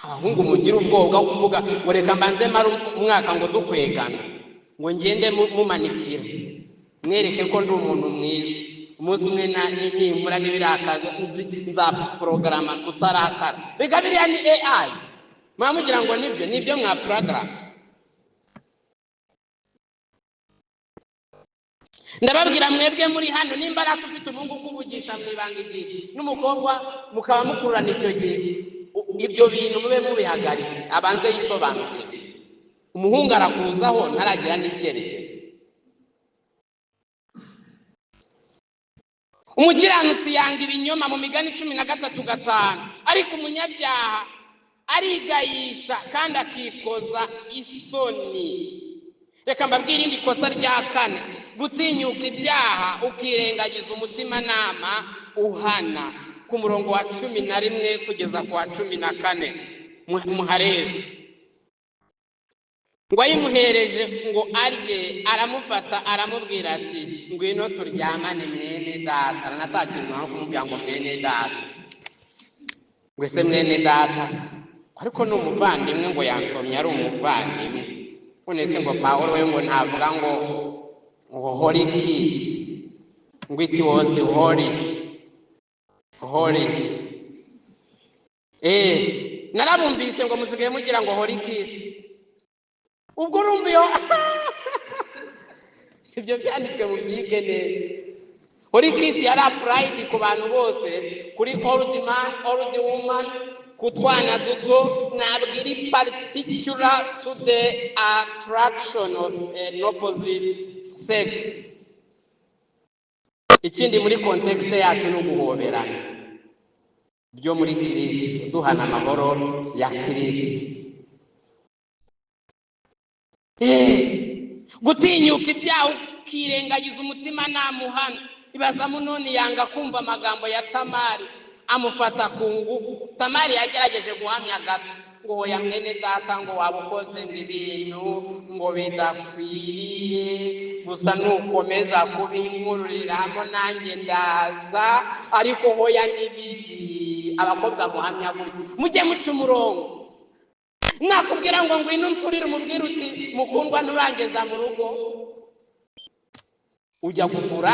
Abahungu mugira ubwoba bwo kuvuga ngo reka mbanze mara umwaka ngo dukwegana, ngo ngende mumanikira, mwereke ko ndi umuntu mwiza. Umunsi umwe nimura n'ibirakaza nzaporogaramu tutarakara. Reka biriya ni AI. Mwamugira ngo nibyo mwaporogaramu. Ndababwira mwebwe muri hano, nimba aratufite umungu kuvugisha mwibanga igihe n'umukobwa mukaba mukurana icyo gihe, ibyo bintu mube mubihagarike, abanze yisobanukire. Umuhungu arakuzaho ntaragira n'icyerekezo. umukiranutsi yanga ibinyoma mu Migani 13:5, ariko umunyabyaha arigayisha kandi akikoza isoni. Reka mbabwire irindi kosa rya 4, gutinyuka ibyaha ukirengagiza umutimanama uhana. Ku murongo wa 11 kugeza ku wa 14 muharebe ngo ayimuhereje ngo arye, aramufata aramubwira ati ngwino turyamane mwene data. Aranatakira aho kumubwira ngo mwene data, ngo ese mwene data ariko ni umuvandimwe, ngo yansomye ari umuvandimwe. None se ngo Pawulo we ngo ntavuga ngo holy kiss, ngo it was holy. Narabumvise ngo musigaye mugira ngo holy kiss. Ubwo urumva iyo ibyo byanditswe mu byige neza. Holy kiss yari applied ku bantu bose, kuri old man, old woman, kutwana duto, ntabwo iri particular to the attraction of an opposite sex. Ikindi muri context yacu no guhoberana byo muri Kristo, duhana amahoro ya Kristo. Gutinyuka ibyaha ukirengagiza umutima namuhana. Ibaza Amunoni yanga kumva amagambo ya Tamari, amufata ku ngufu. Tamari yagerageje guhamya gato ngo hoya mwene data, ngo wabukoze ibintu ngo bidakwiriye, gusa nukomeza kubinkururiramo nanjye ndaza, ariko hoya nibibi. Abakobwa muhamya gutyo, mujye muca umurongo. Nakubwira ngo ngwino mfurire umubwire uti mukundwa nturangeza mu rugo, ujya kuvura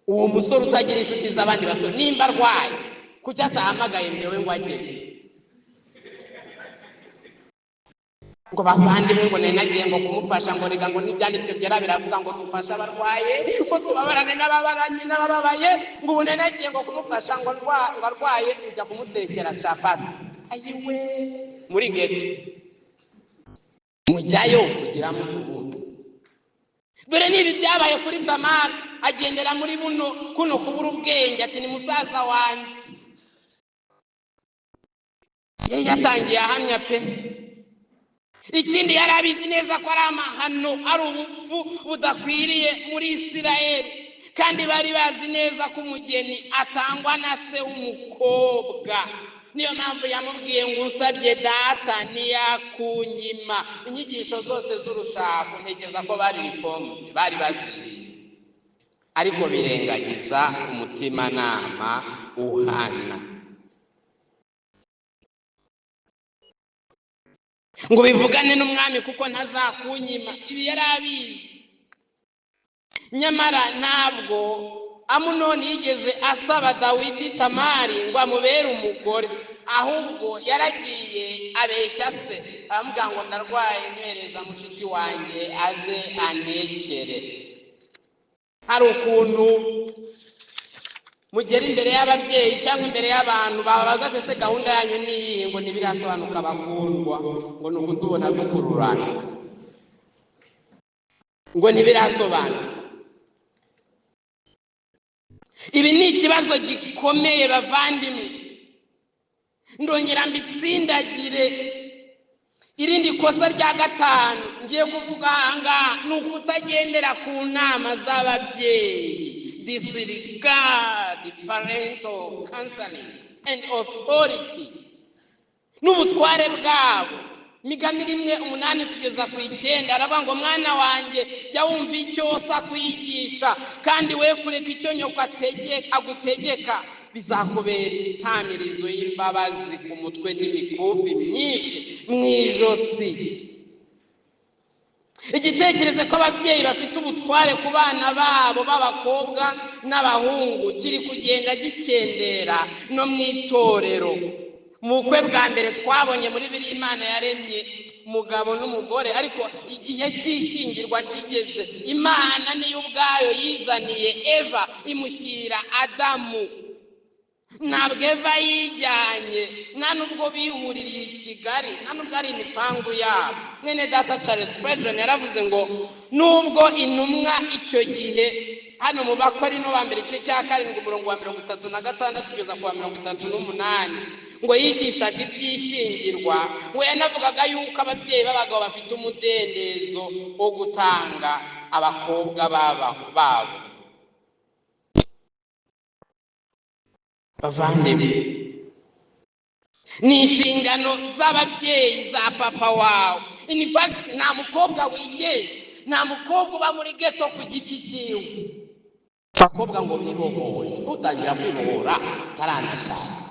uwo musore utagira inshuti z'abandi basore. Nimba arwaye kuki atahamagaye mbewe ngo agere ngo bavandimwe ngo nagiye ngo kumufasha, ngo rega ngo n'ibyanditswe byera biravuga ngo dufashe abarwaye, ngo tubabarane n'abababaye, ngo ubu nagiye ngo kumufasha ngo arwaye, ujya kumutekera capati. Ayiwe muri gete mujyayo kugira mutubundo. Dore nibi byabaye kuri Tamari, agendera muri kuno kubura ubwenge, ati ni musaza wanjye. Yari yatangiye ahamya pe. Ikindi yari abizi neza ko ari amahano, ari ubupfu budakwiriye muri Isirayeli, kandi bari bazi neza ko umugeni atangwa na se w'umukobwa. Niyo mpamvu yamubwiye ngo usabye data ntiyakunyima. Inyigisho zose z'urushako ntegeza ko bari informed, bari bazizi, ariko birengagiza umutimanama uhana. Ngo bivugane n'umwami kuko ntazakunyima. Ibi yari abizi. Nyamara ntabwo Amunoni yigeze asaba Dawidi Tamari ngo amubere umugore, ahubwo yaragiye abeshya se, aramubwira ngo ndarwaye, nyohereza mushiki wanjye aze anekere. Hari ukuntu mugera imbere y'ababyeyi cyangwa imbere y'abantu bababaza ati se gahunda yanyu ni iyihe, ngo ntibirasobanuka bakundwa, ngo ni ukutubona dukururana, ngo ntibirasobanuka. Ibi ni ikibazo gikomeye bavandimwe. Ndongera mbitsindagire. Irindi kosa rya 5 ngiye kuvuga ahangaha ni ukutagendera ku nama z'ababyeyi. Disregard parental counseling and authority n'ubutware bwabo. Migani 1:8 kugeza ku 9 aravuga ngo mwana wanjye jya wumva icyo sakwigisha, kandi we kureka icyo nyoko agutegeka, bizakubera itamirizo y'imbabazi ku mutwe n'imikufi myinshi mu ijosi. Igitekerezo ko ababyeyi bafite ubutware ku bana babo b'abakobwa n'abahungu kiri kugenda gikendera no mu itorero. Mu bukwe bwa mbere twabonye muri biri Imana yaremye umugabo n'umugore, ariko igihe cy'ishyingirwa kigeze, Imana niyo ubwayo yizaniye Eva imushyira Adamu. Ntabwo Eva yijyanye, nta nubwo bihuririye i Kigali, nta nubwo ari imipangu yabo. Mwene data Charles Spurgeon yaravuze ngo nubwo intumwa icyo gihe hano mu Bakorino ba mbere igice cya 7 umurongo wa 36 kugeza ku wa 38 ngo yigishaga iby'ishyingirwa, ngo yanavugaga yuko ababyeyi b'abagabo bafite umudendezo wo gutanga abakobwa babo. Bavandimwe, ni inshingano z'ababyeyi za papa wawe. In fact, nta mukobwa wigenga, nta mukobwa uba muri ghetto ku giti cyiwe. Abakobwa ngo bibohoye, utangira kwibohora utaranashaka.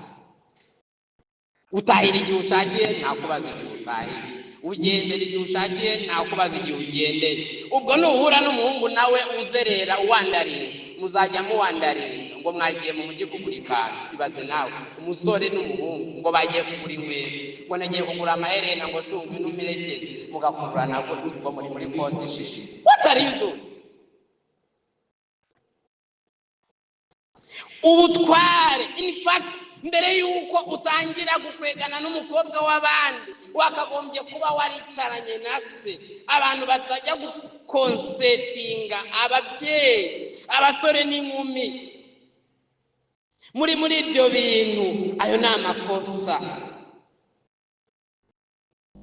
Utahira igihe ushakiye ntakubaza igihe utahira, ugendera igihe ushakiye ntakubaza igihe ugendera. Ubwo nuhura n'umuhungu nawe uzerera uwandaringa, muzajya muwandaringa ngo mwagiye mu mujyi kugura ikanzu. Ibaze nawe umusore n'umuhungu ngo bagiye kugura inkweto, ngo nagiye kugura amaherena ngo shungwe n'umurekezi, mugakururana ngo muri konti shishi. What are you doing? Ubutware, in fact, mbere yuko utangira gukwegana n'umukobwa w'abandi wakagombye kuba waricaranye na se. Abantu batajya gukonsetinga ababyeyi, abasore n'inkumi muri ibyo bintu, ayo ni amakosa.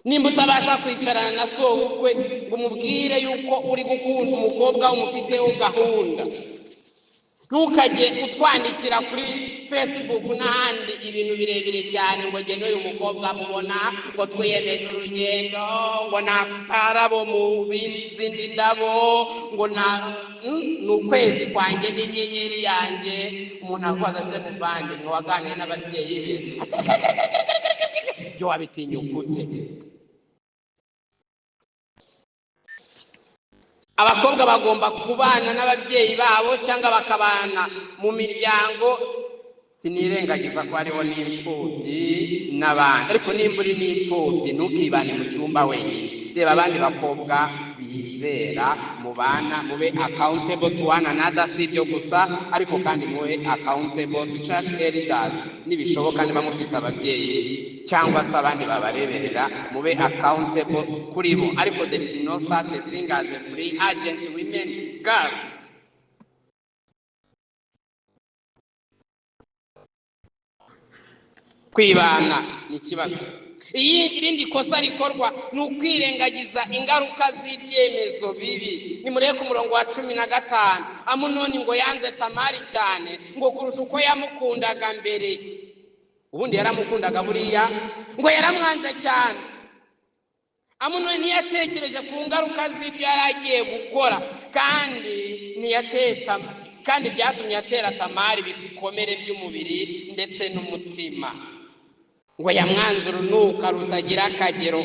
Nimba utabasha kwicarana na so ukwe ngo umubwire yuko uri gukunda umukobwa umufiteho gahunda, ntukajye utwandikira kuri Facebook n'ahandi ibintu birebire cyane ngo genda uyu mukobwa mubona ngo twiyemeje urugendo, ngo nakarabo mu zindi ndabo, ngo ni ukwezi kwanjye n'inyenyeri yanjye. Umuntu akwaza se muvande ngo waganire n'ababyeyi be, byo wabitinya ukute? Abakobwa bagomba kubana n'ababyeyi babo cyangwa bakabana mu miryango. Sinirengagiza ko hariho n'imfubyi n'abandi, ariko nimba uri n'imfubyi ntukibane mu cyumba wenyine. Reba abandi bakobwa bizera, mubana, mube accountable to one another. Si ibyo gusa, ariko kandi mube accountable to church elders. Nibishoboka niba mufite ababyeyi cyangwa se abandi babareberera, mube accountable kuri bo. Ariko there is no such thing as a free agent women, girls. Kwibana ni ikibazo. Irindi kosa rikorwa ni ukwirengagiza ingaruka z'ibyemezo bibi. Nimureke umurongo wa 15. Amunoni ngo yanze Tamari cyane ngo kurusha uko yamukundaga mbere. Ubundi yaramukundaga buriya, ngo yaramwanze cyane. Amunoni ntiyatekereje ku ngaruka z'ibyo yari agiye gukora, kandi byatumye atera Tamari ibikomere by'umubiri ndetse n'umutima. Ngo yamwanze urunuka rutagira akagero,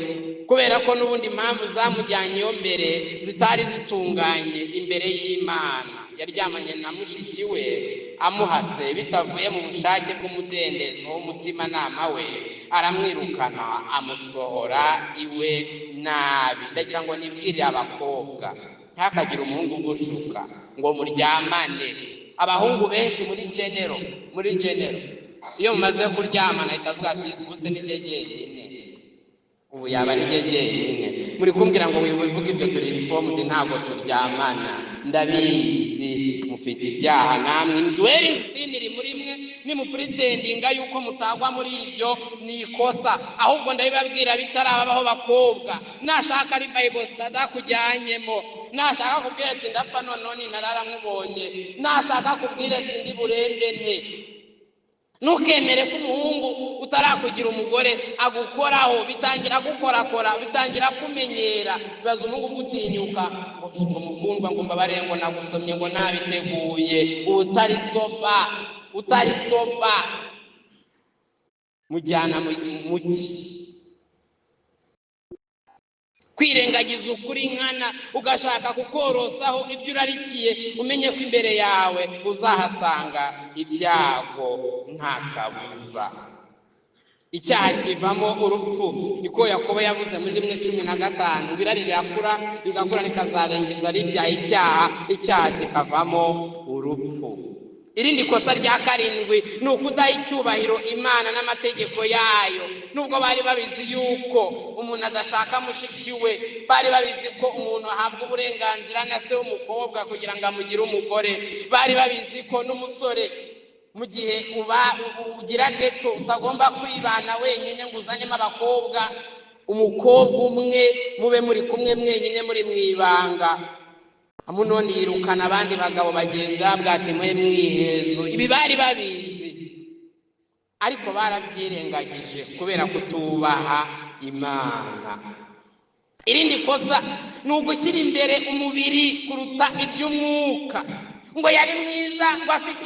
kubera ko n'ubundi impamvu zamujyanyeyo mbere zitari zitunganye imbere y'Imana. Yaryamanye na mushiki we amuhase bitavuye mu bushake bw'umudendezo w'umutima nama we, aramwirukana amusohora iwe nabi. Ndagira ngo nibwirire abakobwa, ntihakagire umuhungu ugushuka ngo muryamane. Abahungu benshi muri genero iyo mumaze kuryamana ahita avuga ati ubuse n'ijyenyine, ubu yaba ari jyenyine. Muri kumbwira ngo wivuge ibyo turi informed, ntabwo turyamana. Ndabizi mufite ibyaha namwe, indwelling sin iri muri mwe. Nimupretendinga yuko mutagwa muri ibyo ni ikosa. Ahubwo ndabibabwira bitarabaho bakobwa, nashaka ari Bible study kujyanyemo, nashaka kubwira ati ndapfa none narara nkubonye, nashaka kubwira ati ndi burembene. Ntukemere ko umuhungu utarakugira umugore agukoraho, bitangira gukorakora, bitangira kumenyera. Bibaza umuhungu gutinyuka ngo mukundwa ngo mbabare ngo nagusomye ngo nabiteguye, utari soba mujyana muki. Kwirengagiza ukuri nkana ugashaka kukorosaho ibyo urarikiye, umenye ko imbere yawe uzahasanga ibyago nta kabuza. Icyaha kivamo urupfu, niko Yakobo yavuze muri 1:15. Ibirari rirakura rigakura rikazarengerwa ribyaha icyaha kikavamo urupfu. Irindi kosa rya 7 ni ukudaha icyubahiro Imana n'amategeko yayo. Nubwo kuko bari babizi yuko umuntu adashaka mushiki we, bari babizi ko umuntu ahabwa uburenganzira na se w'umukobwa kugira ngo amugire umugore, bari babizi ko n'umusore mu gihe ugira geto utagomba kwibana wenyine ngo uzanemo abakobwa, umukobwa umwe mube muri kumwe mwenyine muri mwibanga. Amunoni yirukana abandi bagabo bagenzi bati mwe mwihezo. Ibi bari babizi, ariko barabyirengagije kubera kutubaha Imana. Irindi kosa ni ugushyira imbere umubiri kuruta iby'umwuka. Ngo yari mwiza, ngo afite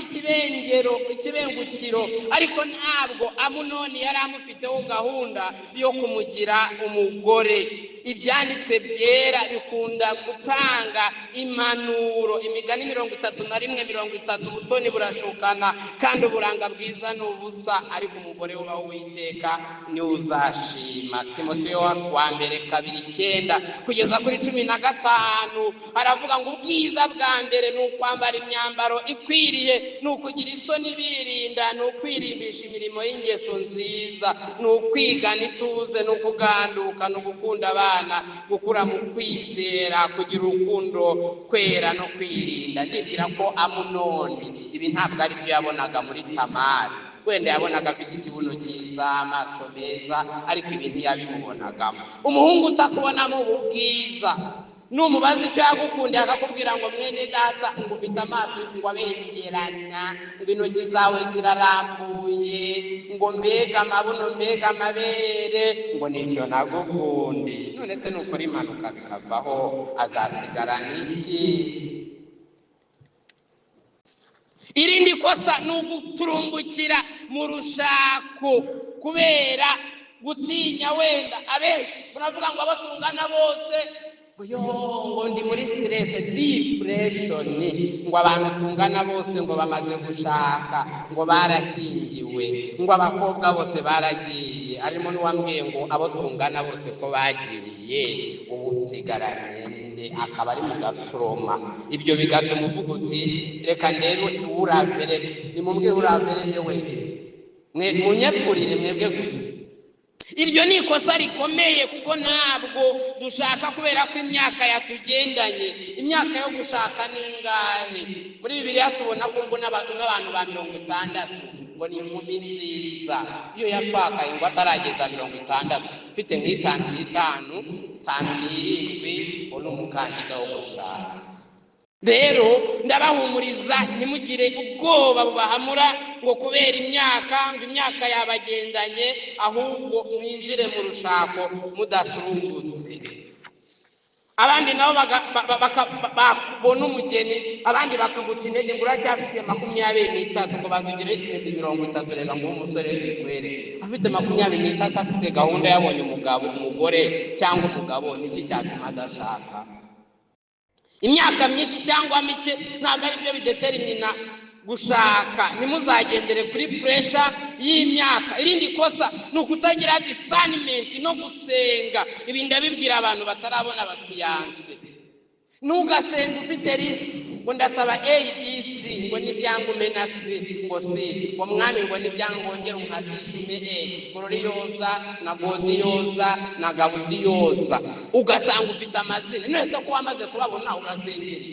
ikibengukiro, ariko ntabwo Amunoni yari amufiteho gahunda yo kumugira umugore. Ibyanditswe byera bikunda gutanga impanuro. Imigani 31:30, ubutoni burashukana kandi uburanga bwiza ni ubusa, ariko umugore wubaha Uwiteka niwe uzashima. Timoteyo wa mbere 2:9 kugeza kuri 15 aravuga ngo ubwiza bwa mbere ni ukwambara imyambaro ikwiriye, ni ukugira isoni birinda, ni ukwirimbisha imirimo y'ingeso nziza, ni ukwigana ituze, ni ukuganduka, ni ugukunda abana, gukura mu kwizera, kugira urukundo, kwera no kwirinda. Ndibwira ko Amunoni ibi ntabwo ari byo yabonaga muri Tamari. Wenda yabonaga afite ikibuno cyiza, amaso meza, ariko ibi ntiyabimubonagamo. Umuhungu utakubonamo ubu bwiza, numubaza icyo yagukundiye akakubwira ngo mwene data ngo ufite amaso ngo abengerana, ngo intoki zawe zirarambuye, ngo mbega amabuno, mbega amabere, ngo nicyo nagukundi. None se nukora impanuka bikavaho, azasigara n'iki? Irindi kosa ni uguturumbukira mu rushako kubera gutinya. Wenda abenshi muravuga ngo abo tungana bose ngo ndi muri stress, depression, ngo abantu tungana bose ngo bamaze gushaka, ngo barashyingiwe, ngo abakobwa bose baragiye. Arimo n'uwambwiye ngo abo tungana bose ko bagiriye, ubu nsigaranye nde? Akaba ari mu gaturoma. Ibyo bigatuma uvuga uti reka ndebe uraverere. Nimubwire uraverere wese, mwe munyepfurire mwebwe gusa. Iryo ni ikosa rikomeye, kuko ntabwo dushaka kubera ko imyaka yatugendanye. Imyaka yo gushaka ni ingahe? Muri Bibiliya tubona ko ngo n'abantu ba 60 ngo ni inkumi nziza. Iyo yapfakaye ngo atarageza 60, ufite nk'itanu 7 ngo ni umukandida wo gushaka. Rero ndabahumuriza, ntimugire ubwoba bubahamura ngo kubera imyaka, ngo imyaka yabagendanye, ahubwo mwinjire mu rushako mudaturungutse. Abandi nabo bakabona umugeni, abandi bakaguca intege ngo uracyafite 23 ngo bagugire 30. Reka ngo umusore w'ikwere afite 23 afite gahunda, yabonye umugore cyangwa umugabo, niki cyatuma adashaka? Imyaka myinshi cyangwa mike ntabwo ari byo bidetermina gushaka. Ntimuzagendere kuri pressure y'imyaka. Irindi kosa ni ukutagira discernment no gusenga. Ibi ndabibwira abantu batarabona abafiyanse. Ntugasenga ufite list ngo ndasaba ABC, ngo nibyangume na C, ngo C, ngo mwami ngo nibyangongera unkatishime Gloriosa na Godiosa na Gabudiosa, ugasanga ufite amazina. Nese ko wamaze kubabona urasengera.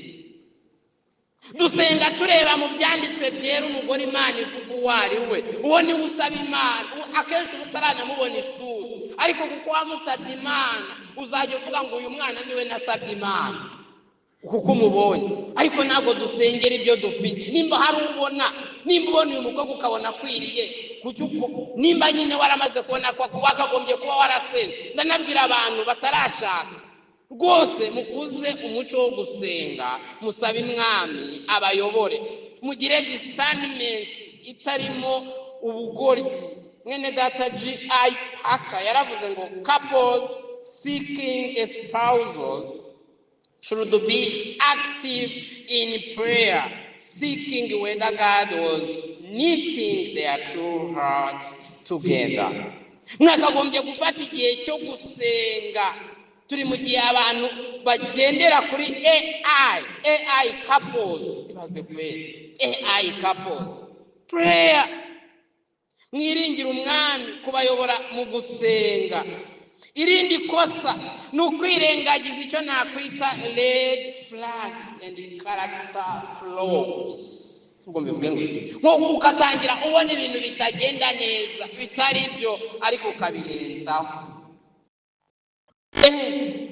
Dusenga tureba mu byanditswe byera umugore Imana ivuga uwo ari we. Uwo ni usaba Imana. Akenshi ubusarana mubona isura, ariko kuko wamusabye Imana uzajya uvuga ngo uyu mwana niwe nasabye Imana kuko umubonye. Ariko ntabwo dusengera ibyo dufite. Nimba hari ubona, nimba ubona uyu mukobwa ukabona akwiriye, nimba nyine waramaze kubona ko wakagombye kuba warasenze. Ndanabwira abantu batarashaka rwose, mukuze umuco wo gusenga, musabe Umwami abayobore, mugire discernment itarimo ubugoryi. Mwene data G.I. Packer yaravuze ngo couples seeking spouses should be active in prayer, seeking whether God was knitting their two hearts together. Mwakagombye gufata igihe cyo gusenga. Turi mu gihe abantu bagendera kuri AI couples. Ibaze kweli AI couples. Prayer. mwiringira umwami kubayobora mu gusenga. Irindi kosa ni ukwirengagiza icyo nakwita red flags and character flaws. Ubwo mbivuge ngo nko ugatangira ubona ibintu bitagenda neza bitari byo ariko ukabirenzaho.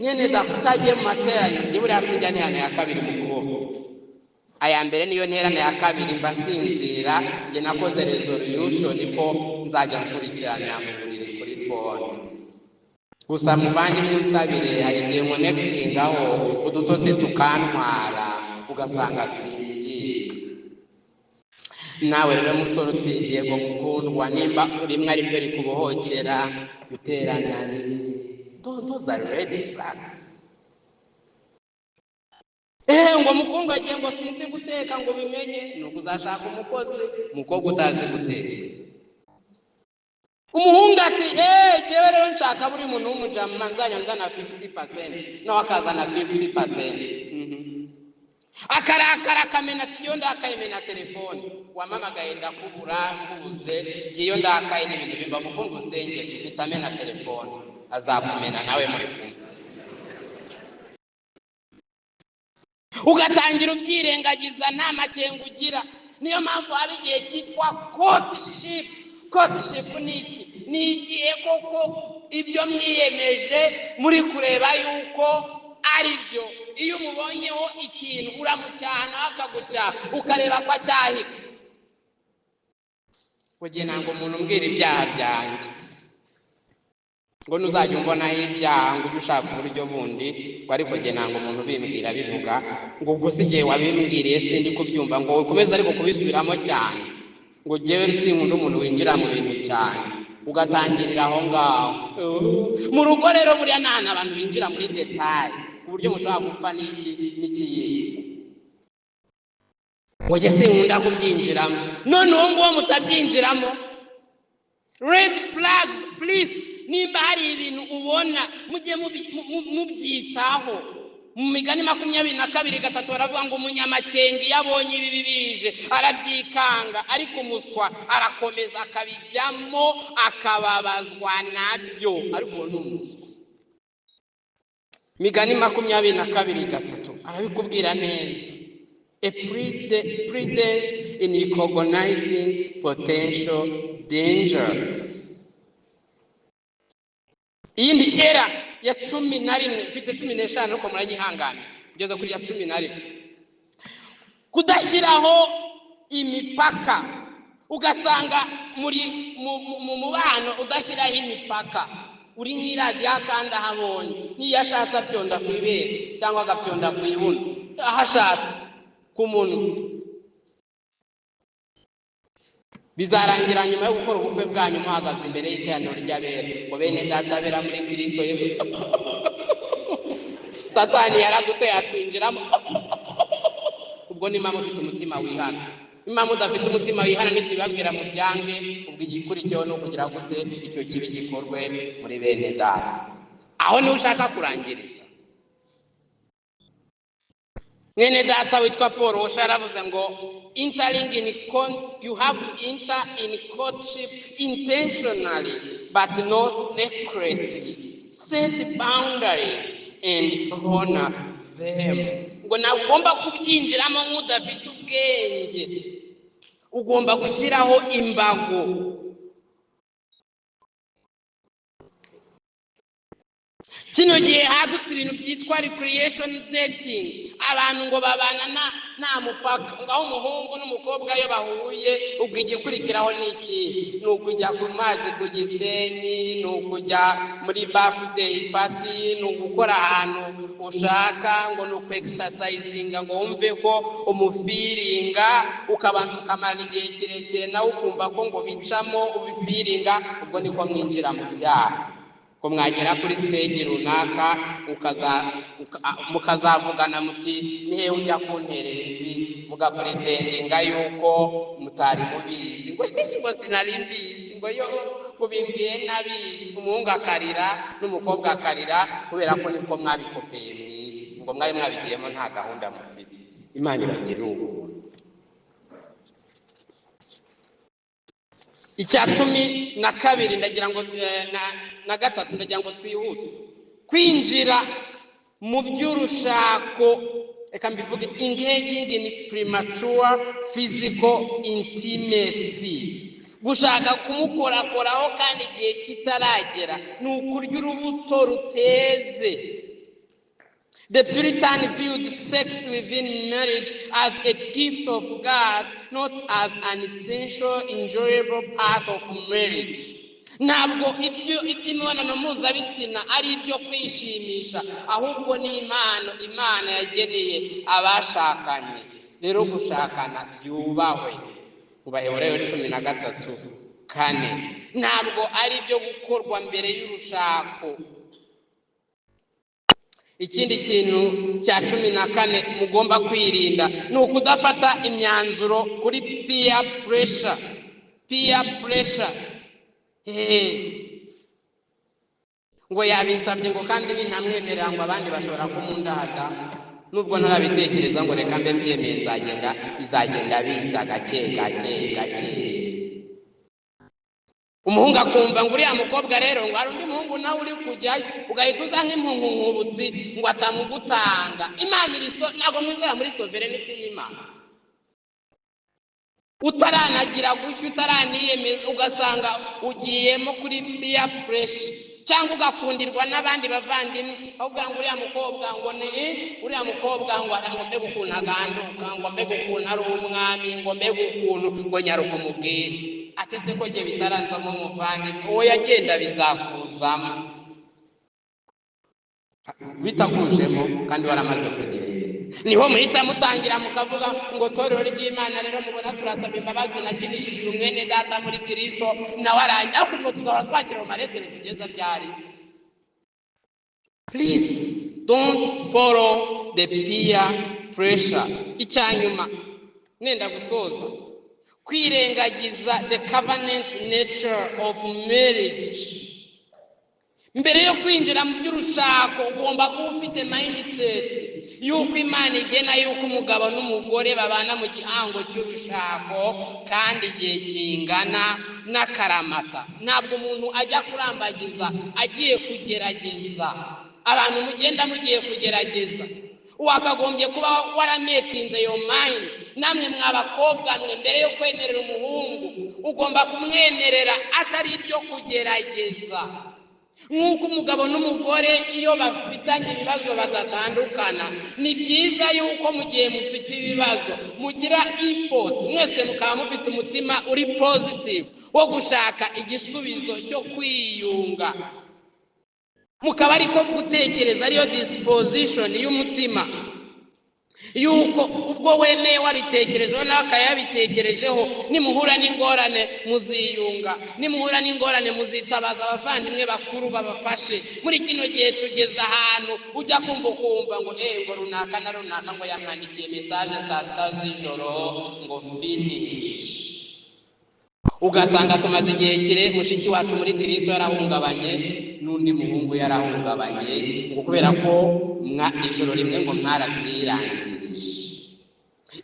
Nyene dakutagiye mu materaniro njye buriya sinjya nterana ya kabiri mu kuboko. Aya mbere niyo nterana ya kabiri mbasinzira, njye nakoze resolution ko nzajya nkurikirana mu buriri kuri phone. Gusa mu bandi munsabire hari igihe nkonekitingaho udutotsi tukantwara ugasanga singiye. Nawe rero musore uti yego mukundwa, nimba rimwe ari byo rikubohokera guterana those are red flags. Ngo mukundwa agiye ngo sinzi guteka ngo bimenye, ni ukuzashaka umukozi umukobwa utazi guteka. Umuhungu ati jewe rero nshaka buri muntu w'umujama nzajya nzana 50%, nawe akazana 50%. Akarakara akamena ati iyo ndakayimena telefone, wamamagaye ndakubura nkubuze, iyo ndakaye n'ibintu bimba mukungu usenge bitamena telefone, azakumena nawe muri kumwe. Ugatangira ubyirengagiza nta makenga ugira. Niyo mpamvu haba igihe cyitwa courtship. Courtship ni iki? Ni igihe koko ibyo mwiyemeje muri kureba yuko ari byo. Iyo umubonyeho ikintu uramucyana akagucyaha ukareba ko acyahika. Kugira ntabwo umuntu umbwira ibyaha byanjye ngo nuzajya umbonaho ibyaha ngo ujye ushaka uburyo bundi, ngo ariko jye ntabwo umuntu ubimbwira bivuga ngo gusa igihe wabimbwiriye sindi kubyumva ngo ukomeze ariko kubisubiramo cyane ngo jyewe sinkunda umuntu winjira mu bintu cyane, ugatangirira aho ngaho. Mu rugo rero buriya nta abantu binjira muri detail ku buryo mushobora gupfa n'ikiyiko. ngo jye sinkunda kubyinjiramo. None uwo nguwo mutabyinjiramo, red flags please. Nimba hari ibintu ubona mujye mubyitaho. Mu Migani 22:3 baravuga ngo umunyamakenga iyo abonye ibi bije arabyikanga, ariko umuswa arakomeza akabijyamo akababazwa nabyo, ariko ni umuswa. Migani 22:3 arabikubwira neza. A prudence in recognizing potential dangers. Iyindi era ya 11 mfite 15 uko muranyihangana kugeza kuri ya 11, kudashyiraho imipaka. Ugasanga muri mu mubano udashyiraho imipaka, uri nk'iradiyo kandi ahabonye niyashatse abyonda ku ibere cyangwa agabyonda ku ibuno, ahashatse ku muntu. Bizarangira nyuma yo gukora ubukwe bwanyu muhagaze imbere y'iteraniro ry'abera ngo bene data bera muri Kristo Yesu. Satani yaraduteye atwinjiramo. Ubwo ni mama ufite umutima wihana. Imama udafite umutima wihana nitubabwira mu byange, ubwo igikurikiyeho no kugira gute icyo kibi gikorwe muri bene data. Aho ni ushaka kurangiriza. Mwene data witwa Paul washaravuze ngo you have to enter in courtship intentionally but not recklessly. Set boundaries and honor them. Ngo nagomba kubyinjiramo nk'udafite ubwenge, ugomba gushyiraho imbago. Kino gihe hadutse ibintu byitwa recreation dating. Abantu ngo babana nta mupaka, ngaho umuhungu n'umukobwa iyo bahuye ubwo igikurikiraho n'iki? Ni ukujya ku mazi ku Gisenyi, ni ukujya muri birthday party, ni ugukora ahantu ushaka, ngo ni ukwexercisinga ngo wumve ko umufiringa, ukabanza ukamara igihe kirekire nawe ukumva ko ngo bicamo ubifiringa. Ubwo niko mwinjira mu byaha. Ko mwagera kuri stage runaka mukazavugana muti nihe ujya kunterera ibi, mugapretendinga yuko mutari mubizi, ngo sinari mbizi, ngo yo kubimbiye nabi. Umuhungu akarira n'umukobwa akarira kubera ko niko mwabikopeye mwisi, ngo mwari mwabigiyemo nta gahunda mufite. Imana ibagira ubuntu. icya 12 ndagira ngo na gatatu ndagira ngo twihute kwinjira mu by'urushako. Reka mbivuge, engaging in premature physical intimacy, gushaka kumukorakoraho kandi igihe kitaragera, ni ukurya urubuto ruteze. The Puritan viewed sex within marriage as a gift of God, not as an essential, enjoyable part of marriage. Ntabwo iby'imibonano mpuzabitsina ari ibyo kwishimisha, ahubwo ni impano Imana yageneye abashakanye. Rero gushakana byubahwe. Mu Baheburayo 13:4, ntabwo ari ibyo gukorwa mbere y'urushako. Ikindi kintu cya 14 mugomba kwirinda ni ukudafata imyanzuro kuri peer pressure. Ngo yabitabye ngo kandi ni ntamwemerera ngo abandi bashobora kumundahata, nubwo ntarabitekereza ngo reka mbe mbyemeye, bizagenda biza gake. Umuhungu akumva ngo uriya mukobwa rero ngo hari undi muhungu nawe uri kujyayo, ugahita uza nk'impungunkubutsi ngo atamugutanga. Imana ntabwo mwizera muri sovereignty y'Imana. Utaranagira gushya, utaraniyemeza, ugasanga ugiyemo kuri peer pressure, cyangwa ugakundirwa n'abandi bavandimwe, ahubwo ngo uriya mukobwa ngo uriya mukobwa ngo ngombe gukuntu aganduka, ngombe gukuntu ari umwami, ngombe gukuntu ngo nyaruka umubwire. Atese ko je bitaranzamo umuvandimwe, uwo yagenda bizakuzamo bitakujemo kandi waramaze kugenda. Niho muhita mutangira mukavuga ngo torero ry'Imana rero mubona turasaba imbabazi nakinishije umwene data muri Kristo nawe arajya, ariko tuzaba twakira mu maretero tugeza ryari. Please don't follow the peer pressure. Icyanyuma nenda gusoza, kwirengagiza the covenant nature of marriage. Mbere yo kwinjira mu by'urushako ugomba kuba ufite mindset yuko Imana igena yuko umugabo n'umugore babana mu gihango cy'urushako kandi igihe kingana n'akaramata. Ntabwo umuntu ajya kurambagiza agiye kugerageza. Abantu mugenda mugiye kugerageza, wakagombye kuba waramakinze your mind. Namwe mw'abakobwa mwe, mbere yo kwemerera umuhungu ugomba kumwemerera atari ibyo kugerageza. Nk'uko umugabo n'umugore iyo bafitanye ibibazo badatandukana, ni byiza yuko mu gihe mufite ibibazo mugira effort, mwese mukaba mufite umutima uri positive wo gushaka igisubizo cyo kwiyunga, mukaba ariko gutekereza ariyo disposition y'umutima, yuko ubwo wemeye wabitekerejeho nawe akayabitekerejeho, nimuhura n'ingorane muziyunga, nimuhura n'ingorane muzitabaza abavandimwe bakuru babafashe. Muri kino gihe tugeze ahantu ujya kumva ngo ngo runaka na runaka ngo yamwandikiye message saa 6 z'ijoro ngo finish. Ugasanga tumaze igihe kire mushiki wacu muri Kristo yarahungabanye, n'undi muhungu yarahungabanye, ngo kubera ko ijoro rimwe ngo mwarabyirangije.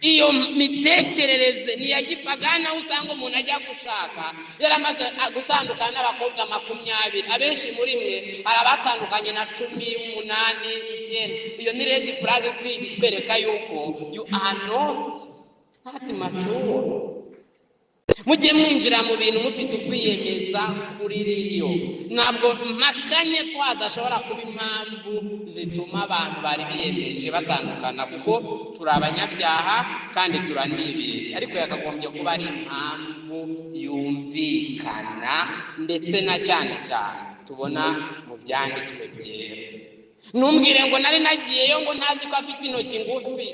Iyo mitekerereze ni ya gipagana, usanga umuntu ajya gushaka yaramaze gutandukana n'abakobwa 20. Abenshi muri mwe arabatandukanye na 18, 9. Iyo ni red flag kwereka yuko you are not mature. Mujye mwinjira mu bintu mufite ukwiyemeza kuri riyo. Ntabwo makanye ko hadashobora kuba impamvu zituma abantu bari biyemeje batandukana, kuko turi abanyabyaha kandi turanibeshya, ariko yakagombye kuba ari impamvu yumvikana, ndetse na cyane tubona mu byanditswe byera. Numbwire ngo nari nagiyeyo ngo ntazi ko afite intoki ngufi,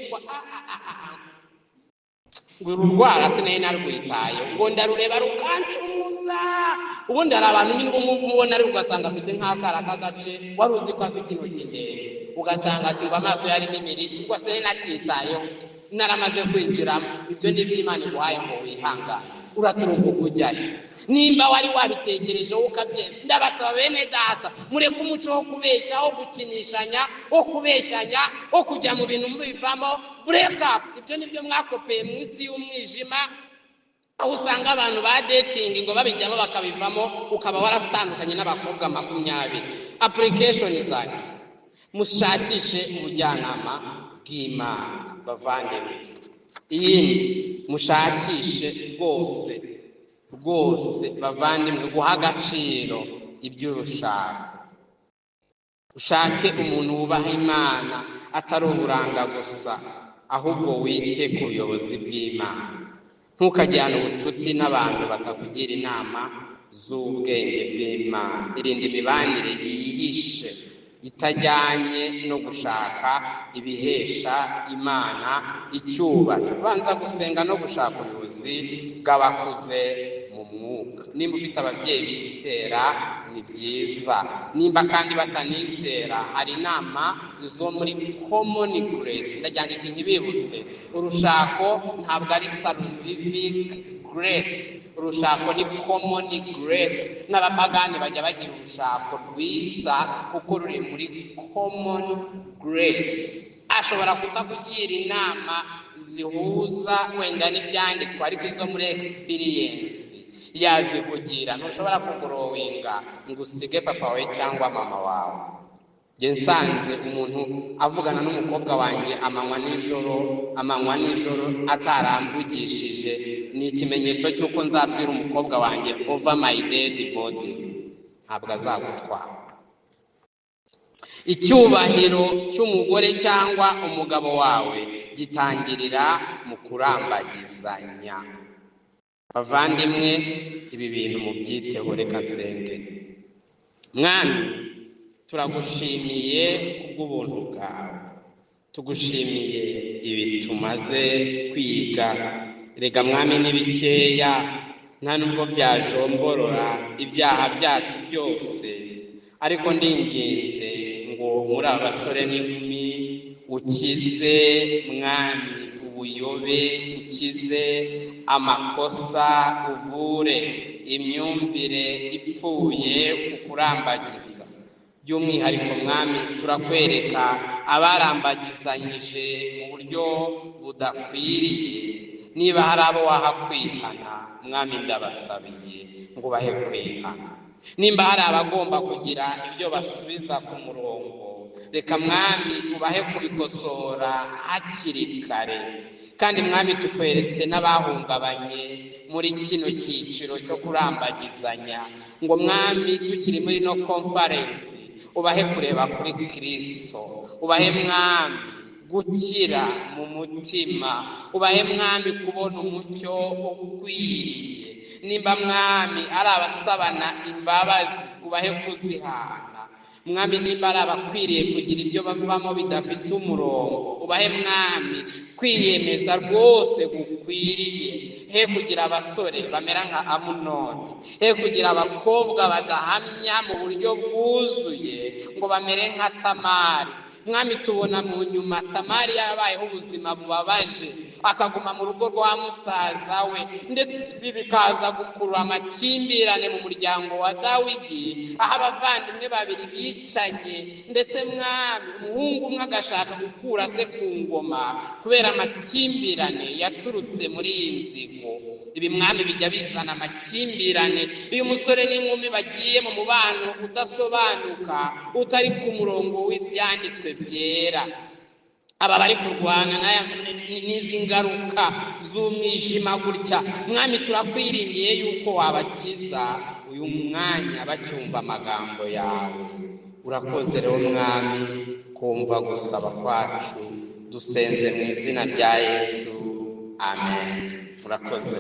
urwara sinaye narwitaye, ngo ndarureba rukancuza. Ubundi hari abantu nyine umubona ari ugasanga afite nk'akara k'agace, wari uzi ko afite intoki ndende, ugasanga ati ngo amaso yari n'imirishi, ngo se nakitayeho naramaze kwinjiramo. Ibyo ni iby'Imana iguhaye ngo wihangane, uraturuka kujyayo. Nimba wari wabitekerejeho ukabyemera, ndabasaba bene data mureke umuco wo kubeshya, wo gukinishanya, wo kubeshyanya, wo kujya mu bintu mubivamo. Break up. Ibyo nibyo mwakopeye mu isi y'umwijima. aho usanga abantu ba dating ngo babijyamo bakabivamo, ukaba waratandukanye n'abakobwa 20. Application zanyu, mushakishe ubujyanama bw'Imana bavandimwe. Iyindi mushakishe rwose bavandimwe guha agaciro iby'urushako. Ushake umuntu wubaha Imana, atari uburanga gusa, ahubwo wite ku buyobozi bw'Imana. Ntukajyane ubucuti n'abantu batakugira inama z'ubwenge bw'Imana. Irinde imibanire yihishe itajyanye no gushaka ibihesha Imana icyubahiro. Banza gusenga no gushaka ubuyobozi bw'abakuze mu mwuka. Nimba ufite ababyeyi bizera ni byiza, nimba kandi batanizera hari inama zo muri Common Grace. ndagira ngo iki ntibibutse, urushako ntabwo ari salvific grace, urushako ni Common Grace. N'abapagani bajya bagira urushako rwiza kuko ruri muri Common Grace. Ashobora kutakugira inama zihuza wenda n'ibyanditswe, ariko izo muri experience yazikugira. Ntushobora kugorowinga ngo usige papa wawe cyangwa mama wawe. Njye nsanze umuntu avugana n'umukobwa wanjye amanywa nijoro atarambugishije, ni ikimenyetso cy'uko nzabwira umukobwa wanjye over my dead body. Ntabwo azagutwara. Icyubahiro cy'umugore cyangwa umugabo wawe gitangirira mu kurambagizanya. Bavandimwe, ibi bintu mubyiteho. Reka nsenge. Mwami, turagushimiye kubw'ubuntu bwawe, tugushimiye ibi tumaze kwiga. Rega Mwami, ni bikeya, nta nubwo byajomborora ibyaha byacu byose, ariko ndinginze ngo muri abasore n'inkumi ukize Mwami ubuyobe, ukize amakosa, uvure imyumvire ipfuye kukurambagiza. By'umwihariko Mwami, turakwereka abarambagizanyije mu buryo budakwiriye. Niba hari abo waha kwihana, Mwami ndabasabiye ngo bahe kwihana. Nimba hari abagomba kugira ibyo basubiza ku murongo, reka Mwami ubahe kubikosora hakiri kare. Kandi Mwami, tukweretse n'abahungabanye muri kino cyiciro cyo kurambagizanya, ngo Mwami tukiri muri no conference ubahe kureba kuri Kristo, ubahe Mwami gukira mu mutima, ubahe Mwami kubona umucyo ukwiriye. Nimba Mwami ari abasabana imbabazi, ubahe kuzihana. Mwami, nimba ari abakwiriye kugira ibyo bavamo bidafite umurongo, ubahe Mwami kwiyemeza rwose gukwiriye. He kugira abasore bamera nka Amunoni, he kugira abakobwa badahamya mu buryo bwuzuye ngo bamere nka Tamari. Mwami, tubona mu nyuma Tamari yarabayeho ubuzima bubabaje, akaguma mu rugo rwa musaza we, ndetse bikaza gukurura amakimbirane mu muryango wa Dawidi, aho abavandimwe babiri bicanye, ndetse Mwami umuhungu umwe agashaka gukura se ku ngoma kubera amakimbirane yaturutse muri iyi nzigo. Ibi Mwami bijya bizana amakimbirane iyo umusore n'inkumi bagiye mu mubano udasobanuka, utari ku murongo w'ibyanditswe byera. Aba bari kurwana n'izi ngaruka z'umwijima gutya, Mwami turakwiringiye yuko wabakiza uyu mwanya bacyumva amagambo yawe. Urakoze rero Mwami kumva gusaba kwacu, dusenze mu izina rya Yesu, amen. Urakoze.